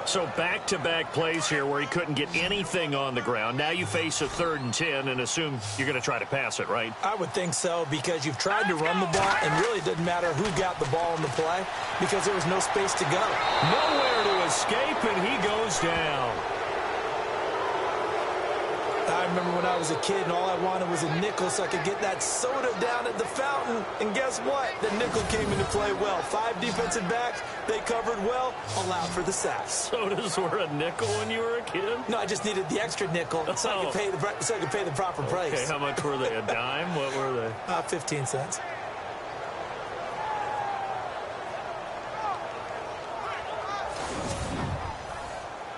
So back-to-back plays here where he couldn't get anything on the ground. Now you face a 3rd and 10 and assume you're going to try to pass it, right? I would think so, because you've tried to run the ball, and really it doesn't matter who got the ball in the play because there was no space to go. Nowhere to escape, and he goes down. I remember when I was a kid and all I wanted was a nickel so I could get that soda down at the fountain. And guess what? The nickel came into play well. 5 defensive backs, they covered well, allowed for the sacks. Sodas were a nickel when you were a kid? No, I just needed the extra nickel so I could pay the proper price. Okay, how much were they? A dime? What were they? 15 cents.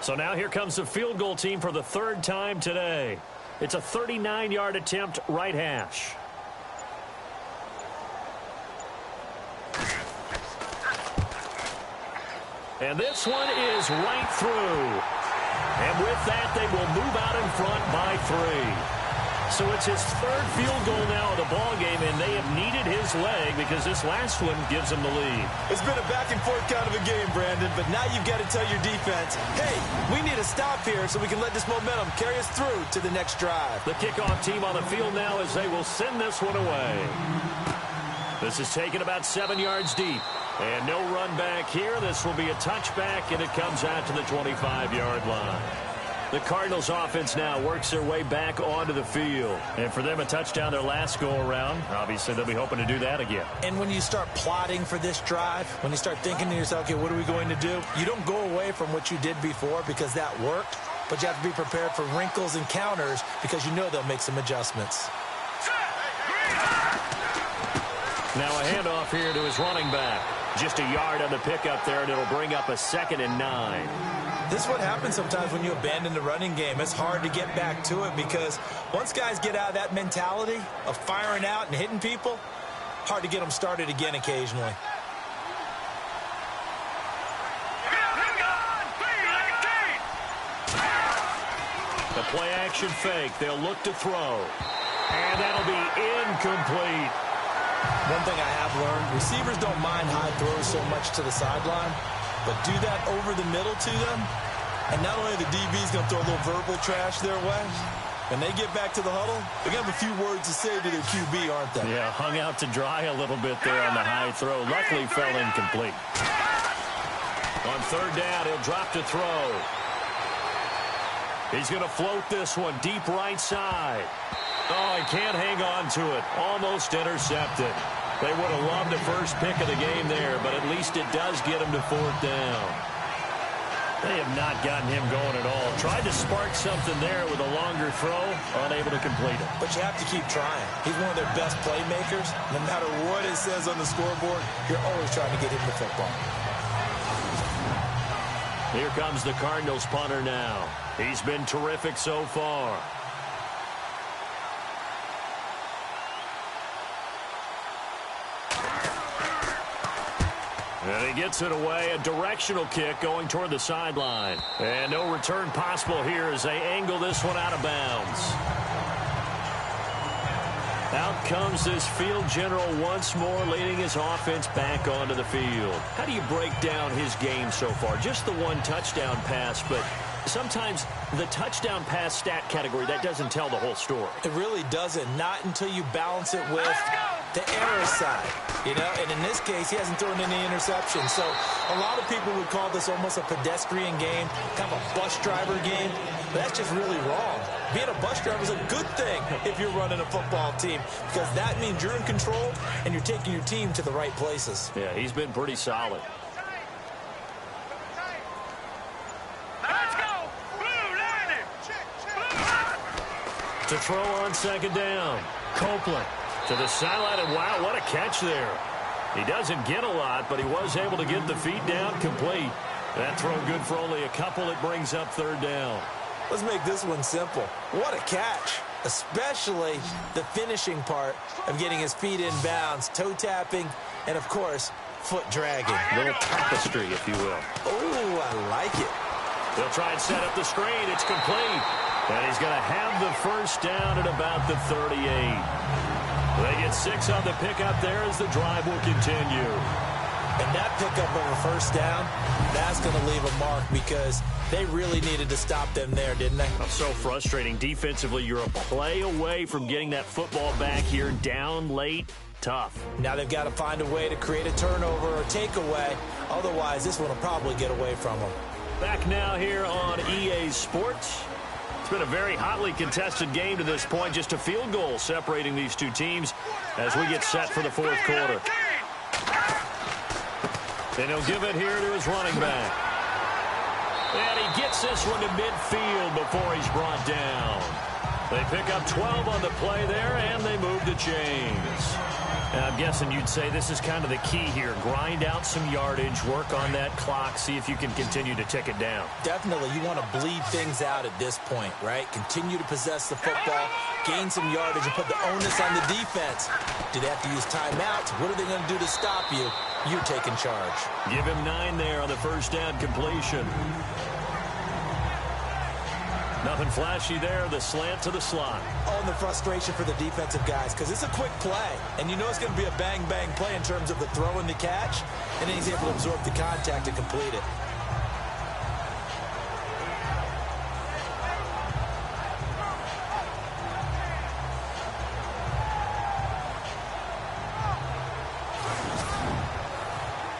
So now here comes the field goal team for the 3rd time today. It's a 39-yard attempt, right hash. And this one is right through. And with that, they will move out in front by 3. So it's his 3rd field goal now of the ball game, and they have needed his leg because this last one gives them the lead. It's been a back-and-forth kind of a game, Brandon, but now you've got to tell your defense, hey, we need a stop here so we can let this momentum carry us through to the next drive. The kickoff team on the field now as they will send this one away. This is taken about 7 yards deep. And no run back here. This will be a touchback, and it comes out to the 25-yard line. The Cardinals offense now works their way back onto the field. And for them, a touchdown their last go-around. Obviously, they'll be hoping to do that again. And when you start plotting for this drive, when you start thinking to yourself, okay, what are we going to do? You don't go away from what you did before because that worked. But you have to be prepared for wrinkles and counters because you know they'll make some adjustments. Now a handoff here to his running back. Just a yard on the pickup there, and it'll bring up a 2nd and 9. This is what happens sometimes when you abandon the running game. It's hard to get back to it because once guys get out of that mentality of firing out and hitting people, hard to get them started again occasionally. The play action fake. They'll look to throw. And that'll be incomplete. One thing I have learned, receivers don't mind high throws so much to the sideline, but do that over the middle to them, and not only the DB's going to throw a little verbal trash their way, when they get back to the huddle, they're going to have a few words to say to their QB, aren't they? Yeah, hung out to dry a little bit there on the high throw. Luckily fell incomplete. On 3rd down, he'll drop to throw. He's going to float this one deep right side. Oh, he can't hang on to it. Almost intercepted. They would have loved the first pick of the game there, but at least it does get him to 4th down. They have not gotten him going at all. Tried to spark something there with a longer throw, unable to complete it. But you have to keep trying. He's one of their best playmakers. No matter what it says on the scoreboard, you're always trying to get him the football. Here comes the Cardinals punter now. He's been terrific so far. And he gets it away, a directional kick going toward the sideline. And no return possible here as they angle this one out of bounds. Out comes this field general once more, leading his offense back onto the field. How do you break down his game so far? Just the one touchdown pass, but sometimes the touchdown pass stat category, that doesn't tell the whole story. It really doesn't, not until you balance it with the error side, you know, and in this case, he hasn't thrown any interceptions. So a lot of people would call this almost a pedestrian game, kind of a bus driver game, but that's just really wrong. Being a bus driver is a good thing if you're running a football team, because that means you're in control and you're taking your team to the right places. Yeah, he's been pretty solid. To throw on second down. Copeland to the sideline, and wow, what a catch there. He doesn't get a lot, but he was able to get the feet down complete. That throw good for only a couple. It brings up third down. Let's make this one simple. What a catch, especially the finishing part of getting his feet in bounds, toe tapping, and, of course, foot dragging. A little tapestry, if you will. Oh, I like it. They'll try and set up the screen. It's complete. And he's going to have the first down at about the 38. They get 6 on the pickup there as the drive will continue. And that pickup of a first down, that's going to leave a mark because they really needed to stop them there, didn't they? So frustrating. Defensively, you're a play away from getting that football back here down late. Tough. Now they've got to find a way to create a turnover or takeaway. Otherwise, this one will probably get away from them. Back now here on EA Sports. It's been a very hotly contested game to this point. Just a field goal separating these two teams as we get set for the fourth quarter. And he'll give it here to his running back. And he gets this one to midfield before he's brought down. They pick up 12 on the play there, and they move the chains. And I'm guessing you'd say this is kind of the key here. Grind out some yardage, work on that clock, see if you can continue to tick it down. Definitely. You want to bleed things out at this point, right? Continue to possess the football, gain some yardage, and put the onus on the defense. Do they have to use timeouts? What are they going to do to stop you? You're taking charge. Give him 9 there on the first down completion. Nothing flashy there, the slant to the slot. Oh, and the frustration for the defensive guys, because it's a quick play. And you know it's going to be a bang-bang play in terms of the throw and the catch. And then he's able to absorb the contact and complete it.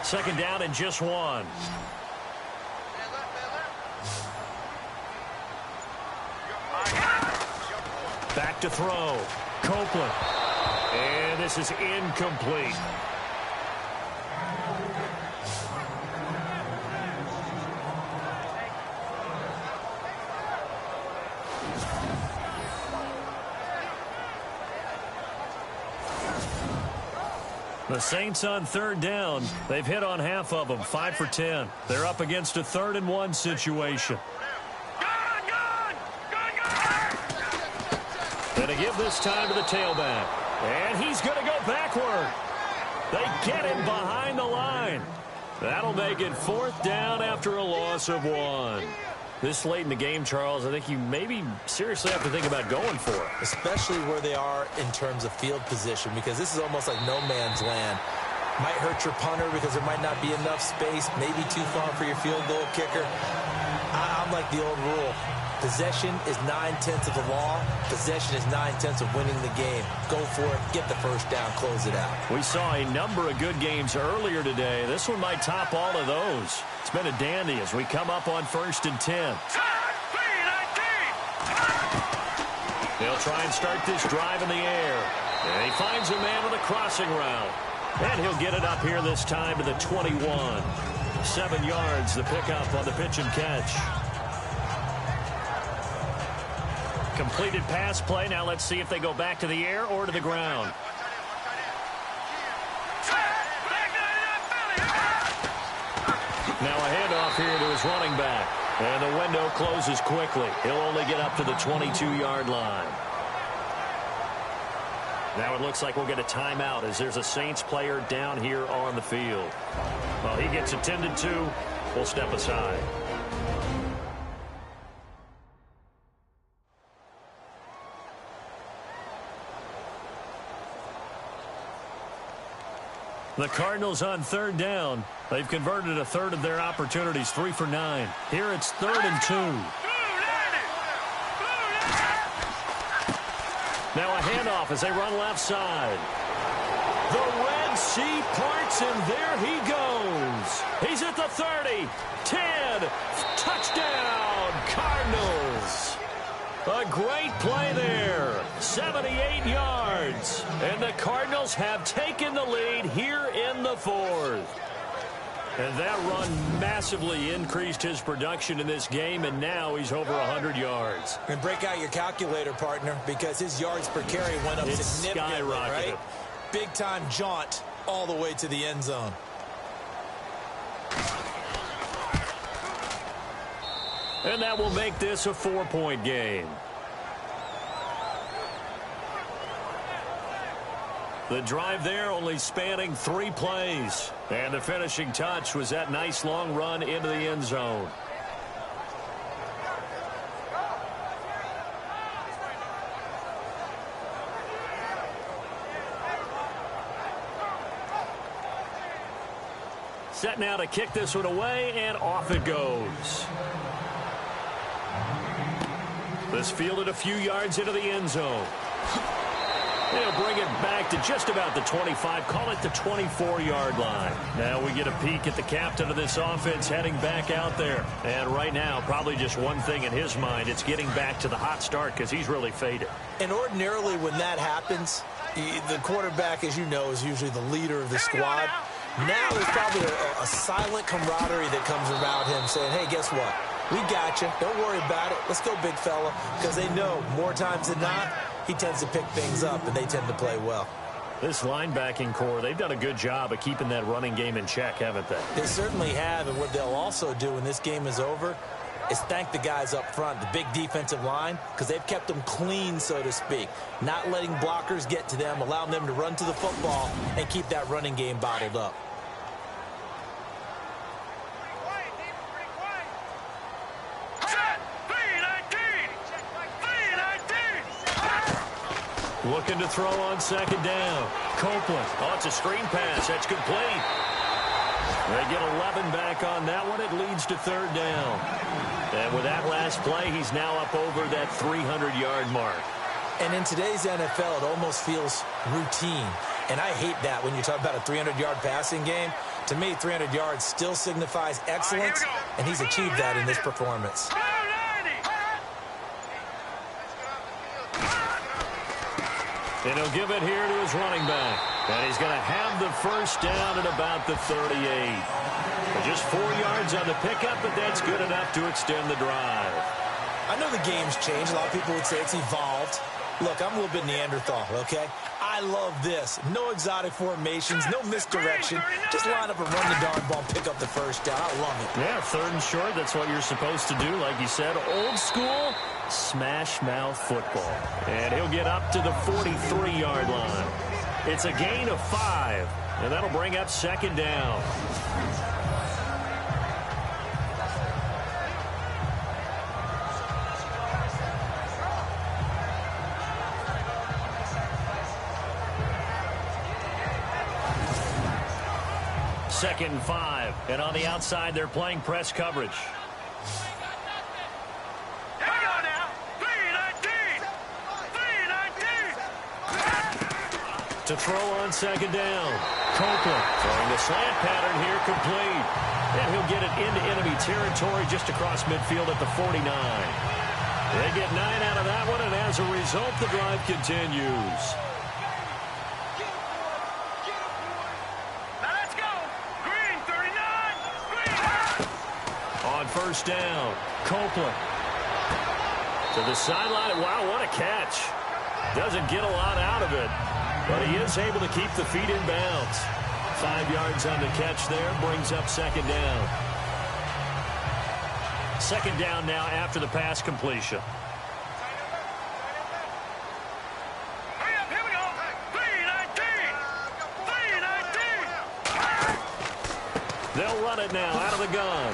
Second down and just 1. Back to throw. Copeland. And this is incomplete. The Saints on third down. They've hit on half of them, 5 for 10. They're up against a 3rd and 1 situation. And to give this time to the tailback. And he's going to go backward. They get him behind the line. That'll make it 4th down after a loss of 1. This late in the game, Charles, I think you maybe seriously have to think about going for it. Especially where they are in terms of field position, because this is almost like no man's land. Might hurt your punter because there might not be enough space, maybe too far for your field goal kicker. I'm like the old rule. Possession is 9/10 of the law. Possession is 9/10 of winning the game. Go for it. Get the first down. Close it out. We saw a number of good games earlier today. This one might top all of those. It's been a dandy as we come up on 1st and 10. They'll try and start this drive in the air. And he finds a man with a crossing route. And he'll get it up here this time to the 21. 7 yards, the pickup on the pitch and catch. Completed pass play. Now let's see if they go back to the air or to the ground. Now a handoff here to his running back. And the window closes quickly. He'll only get up to the 22-yard line. Now it looks like we'll get a timeout as there's a Saints player down here on the field. Well, he gets attended to. We'll step aside. The Cardinals on third down. They've converted a third of their opportunities, 3 for 9. Here it's 3rd and 2. Now a handoff as they run left side. The Red Sea parts, and there he goes. He's at the 30, 10, touchdown, Cardinals. A great play there, 78 yards. And the Cardinals have taken the lead here in the 4th. And that run massively increased his production in this game, and now he's over 100 yards. And break out your calculator, partner, because his yards per carry went up significantly, right? Big-time jaunt all the way to the end zone. And that will make this a 4-point game. The drive there only spanning 3 plays. And the finishing touch was that nice long run into the end zone. Set now to kick this one away, and off it goes. This fielded a few yards into the end zone. They'll bring it back to just about the 25, call it the 24-yard line. Now we get a peek at the captain of this offense heading back out there. And right now, probably just one thing in his mind, it's getting back to the hot start because he's really faded. And ordinarily when that happens, the quarterback, as you know, is usually the leader of the squad. Now there's probably a silent camaraderie that comes around him saying, hey, guess what? We got you. Don't worry about it. Let's go, big fella. Because they know more times than not, he tends to pick things up, and they tend to play well. This linebacking core, they've done a good job of keeping that running game in check, haven't they? They certainly have, and what they'll also do when this game is over is thank the guys up front, the big defensive line, because they've kept them clean, so to speak. Not letting blockers get to them, allowing them to run to the football and keep that running game bottled up. Looking to throw on second down. Copeland. Oh, it's a screen pass. That's complete. They get 11 back on that one. It leads to third down. And with that last play, he's now up over that 300-yard mark. And in today's NFL, it almost feels routine. And I hate that when you talk about a 300-yard passing game. To me, 300 yards still signifies excellence, and he's achieved that in this performance. And he'll give it here to his running back. And he's going to have the first down at about the 38. Just 4 yards on the pickup, but that's good enough to extend the drive. I know the game's changed. A lot of people would say it's evolved. Look, I'm a little bit Neanderthal, okay? I love this. No exotic formations, no misdirection. Just line up and run the darn ball, pick up the first down. I love it. Yeah, third and short, that's what you're supposed to do. Like you said, old school, smash mouth football. And he'll get up to the 43-yard line. It's a gain of 5, and that'll bring up second down. Second and 5, and on the outside, they're playing press coverage. Here we go now. 3-19. 3-19. To throw on second down. Copeland throwing the slant pattern here, complete. And he'll get it into enemy territory just across midfield at the 49. They get 9 out of that one, and as a result, the drive continues. First down. Copeland to the sideline. Wow, what a catch. Doesn't get a lot out of it, but he is able to keep the feet in bounds. 5 yards on the catch there, brings up second down. Second down now after the pass completion. Here we go. 3-19. They'll run it now out of the gun.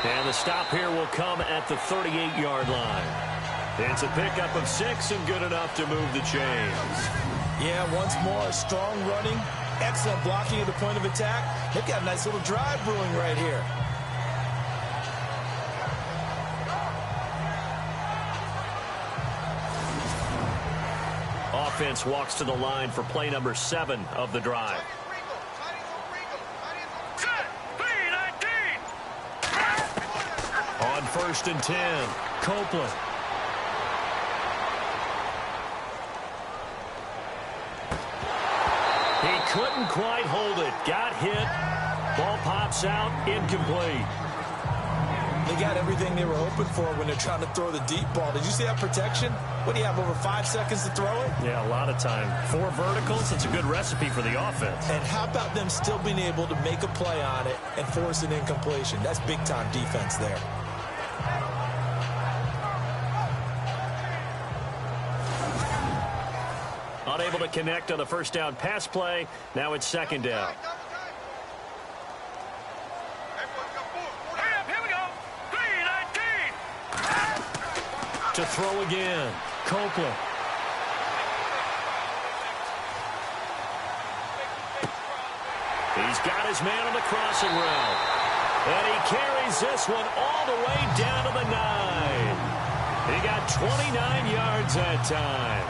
And the stop here will come at the 38-yard line. It's a pickup of 6 and good enough to move the chains. Yeah, once more, strong running, Excellent blocking at the point of attack. They've got a nice little drive brewing right here. Offense walks to the line for play number 7 of the drive. On 1st and 10, Copeland. He couldn't quite hold it. Got hit. Ball pops out. Incomplete. They got everything they were hoping for when they're trying to throw the deep ball. Did you see that protection? What do you have, over 5 seconds to throw it? Yeah, a lot of time. 4 verticals, it's a good recipe for the offense. And how about them still being able to make a play on it and force an incompletion? That's big-time defense there. Unable to connect on the first down pass play. Now it's 2nd down. To throw again, Copeland. He's got his man on the crossing route. And he carries this one all the way down to the 9. He got 29 yards that time.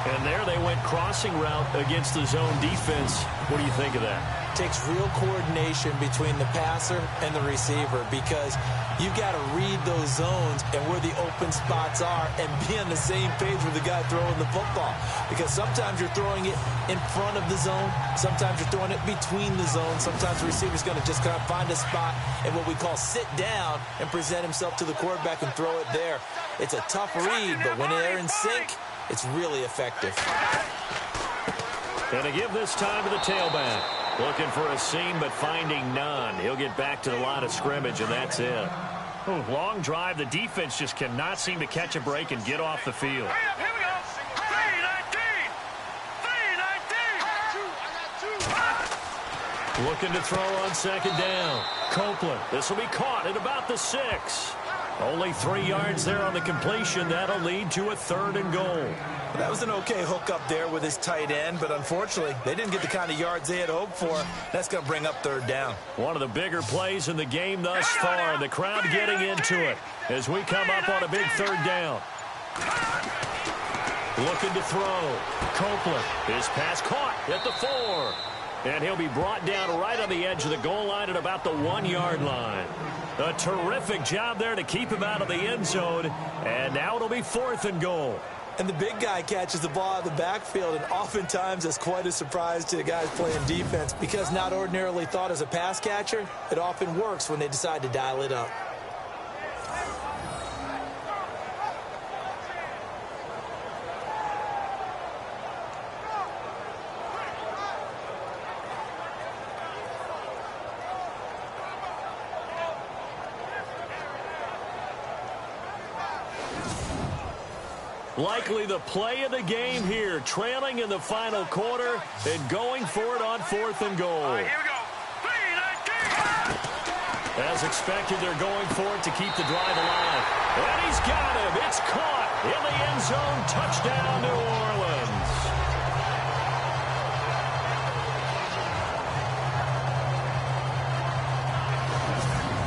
And there they went crossing route against the zone defense. What do you think of that? Takes real coordination between the passer and the receiver, because you've got to read those zones and where the open spots are and be on the same page with the guy throwing the football. Because sometimes you're throwing it in front of the zone. Sometimes you're throwing it between the zones. Sometimes the receiver's going to just kind of find a spot and what we call sit down and present himself to the quarterback and throw it there. It's a tough read, but when they're in sync, it's really effective. And to give this time to the tailback. Looking for a seam, but finding none. He'll get back to the line of scrimmage, and that's it. Oh, long drive. The defense just cannot seem to catch a break and get off the field. Here we go. 3-19. Looking to throw on 2nd down. Copeland. This will be caught at about the 6. Only 3 yards there on the completion. That'll lead to a 3rd and goal. That was an okay hook up there with his tight end, but unfortunately, they didn't get the kind of yards they had hoped for. That's going to bring up 3rd down. One of the bigger plays in the game thus far. The crowd getting into it as we come up on a big 3rd down. Looking to throw. Copeland. His pass caught at the 4. And he'll be brought down right on the edge of the goal line at about the 1-yard line. A terrific job there to keep him out of the end zone. And now it'll be 4th and goal. And the big guy catches the ball out of the backfield, and oftentimes that's quite a surprise to the guys playing defense, because not ordinarily thought as a pass catcher, it often works when they decide to dial it up. Likely the play of the game here, trailing in the final quarter and going for it on 4th and goal. All right, here we go. 3-19. As expected, they're going for it to keep the drive alive. And he's got him. It's caught in the end zone. Touchdown, New Orleans.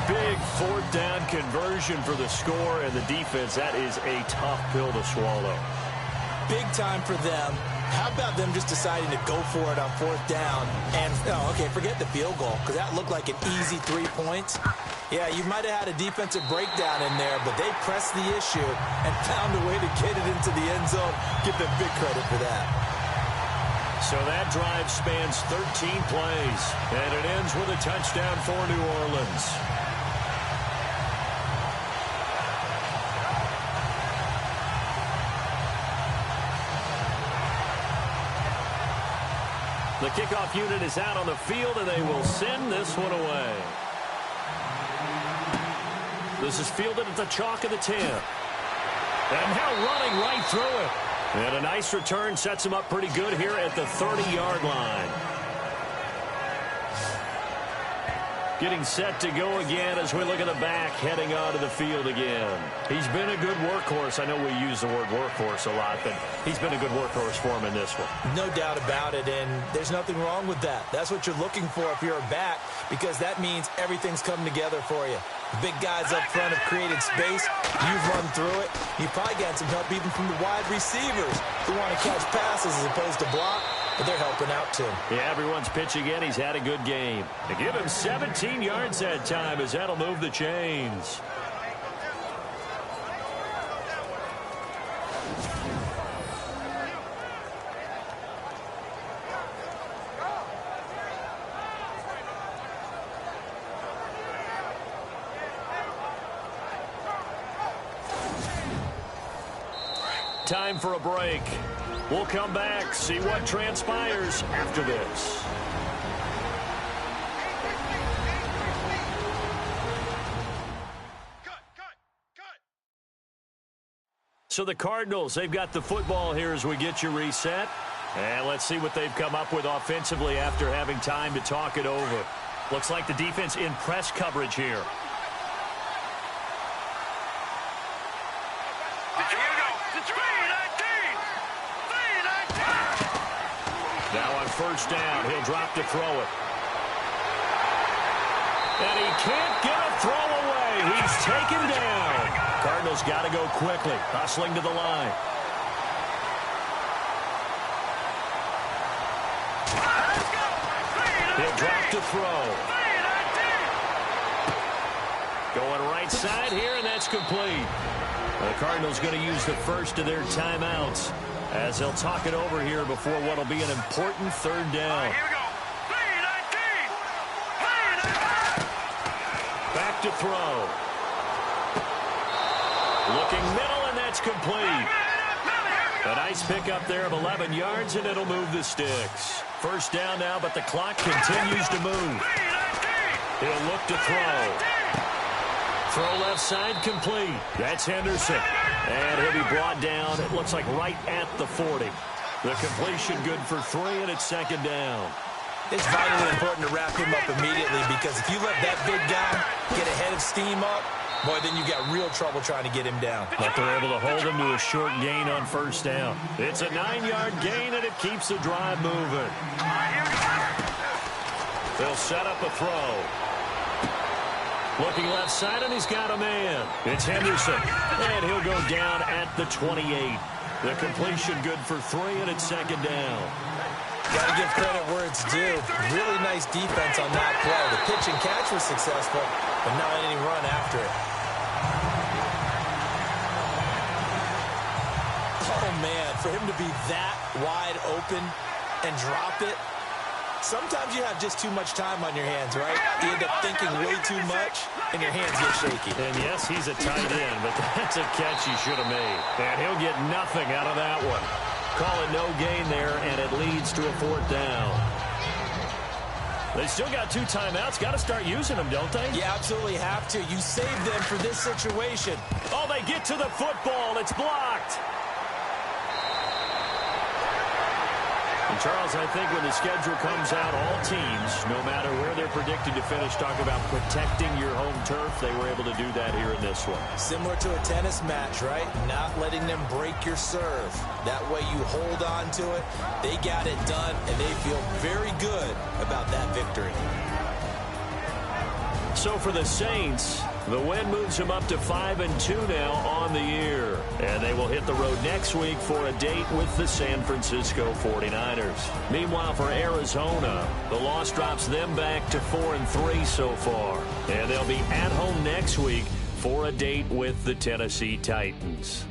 Big 4th down conversion for the score, and the defense, that is a tough pill to swallow. Big time for them. How about them just deciding to go for it on 4th down? And, oh, okay, forget the field goal, because that looked like an easy 3 points. Yeah, you might have had a defensive breakdown in there, but they pressed the issue and found a way to get it into the end zone. Give them big credit for that. So that drive spans 13 plays, and it ends with a touchdown for New Orleans. The kickoff unit is out on the field, and they will send this one away. This is fielded at the chalk of the 10. And now running right through it. And a nice return sets him up pretty good here at the 30-yard line. Getting set to go again as we look at the back, heading onto the field again. He's been a good workhorse. I know we use the word workhorse a lot, but he's been a good workhorse for him in this one. No doubt about it, and there's nothing wrong with that. That's what you're looking for if you're a back, because that means everything's coming together for you. The big guys up front have created space. You've run through it. You've probably gotten some help even from the wide receivers who want to catch passes as opposed to block. But they're helping out, too. Yeah, everyone's pitching in. He's had a good game. To give him 17 yards that time as that'll move the chains. Time for a break. We'll come back, see what transpires after this. So the Cardinals, they've got the football here as we get you reset. And let's see what they've come up with offensively after having time to talk it over. Looks like the defense in press coverage here. Now on first down, he'll drop to throw it. And he can't get a throw away. He's taken down. Cardinals got to go quickly, hustling to the line. He'll drop to throw. Going right side here, and that's complete. The Cardinals going to use the first of their timeouts as they'll talk it over here before what will be an important third down. Back to throw. Looking middle, and that's complete. A nice pickup there of 11 yards, and it'll move the sticks. First down now, but the clock continues to move. He'll look to throw. Throw left side complete. That's Henderson. And he'll be brought down, it looks like right at the 40. The completion good for 3, and it's second down. It's vitally important to wrap him up immediately, because if you let that big guy get a head of steam up, boy, then you got real trouble trying to get him down. But they're able to hold him to a short gain on first down. It's a 9-yard gain, and it keeps the drive moving. They'll set up a throw. Looking left side, and he's got a man. It's Henderson, and he'll go down at the 28. The completion good for 3, and it's second down. Got to give credit where it's due. Really nice defense on that play. The pitch and catch was successful, but not any run after it. Oh, man, for him to be that wide open and drop it, sometimes you have just too much time on your hands, right? You end up thinking way too much, and your hands get shaky. And yes, he's a tight end, but that's a catch he should have made. And he'll get nothing out of that one. Call it no gain there, and it leads to a fourth down. They still got 2 timeouts. Got to start using them, don't they? You absolutely have to. You save them for this situation. Oh, they get to the football. It's blocked. And Charles, I think when the schedule comes out, all teams, no matter where they're predicted to finish, talk about protecting your home turf. They were able to do that here in this one. Similar to a tennis match, right? Not letting them break your serve. That way you hold on to it. They got it done, and they feel very good about that victory. So for the Saints, the win moves them up to 5-2 now on the year. And they will hit the road next week for a date with the San Francisco 49ers. Meanwhile, for Arizona, the loss drops them back to 4-3 so far. And they'll be at home next week for a date with the Tennessee Titans.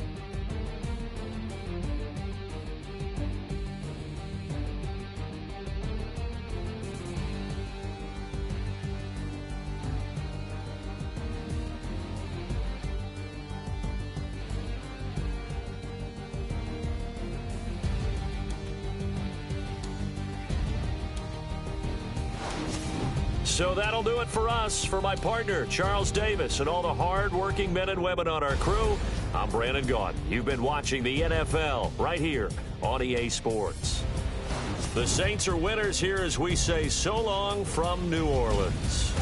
So that'll do it for us. For my partner, Charles Davis, and all the hard-working men and women on our crew, I'm Brandon Gaudin. You've been watching the NFL right here on EA Sports. The Saints are winners here as we say so long from New Orleans.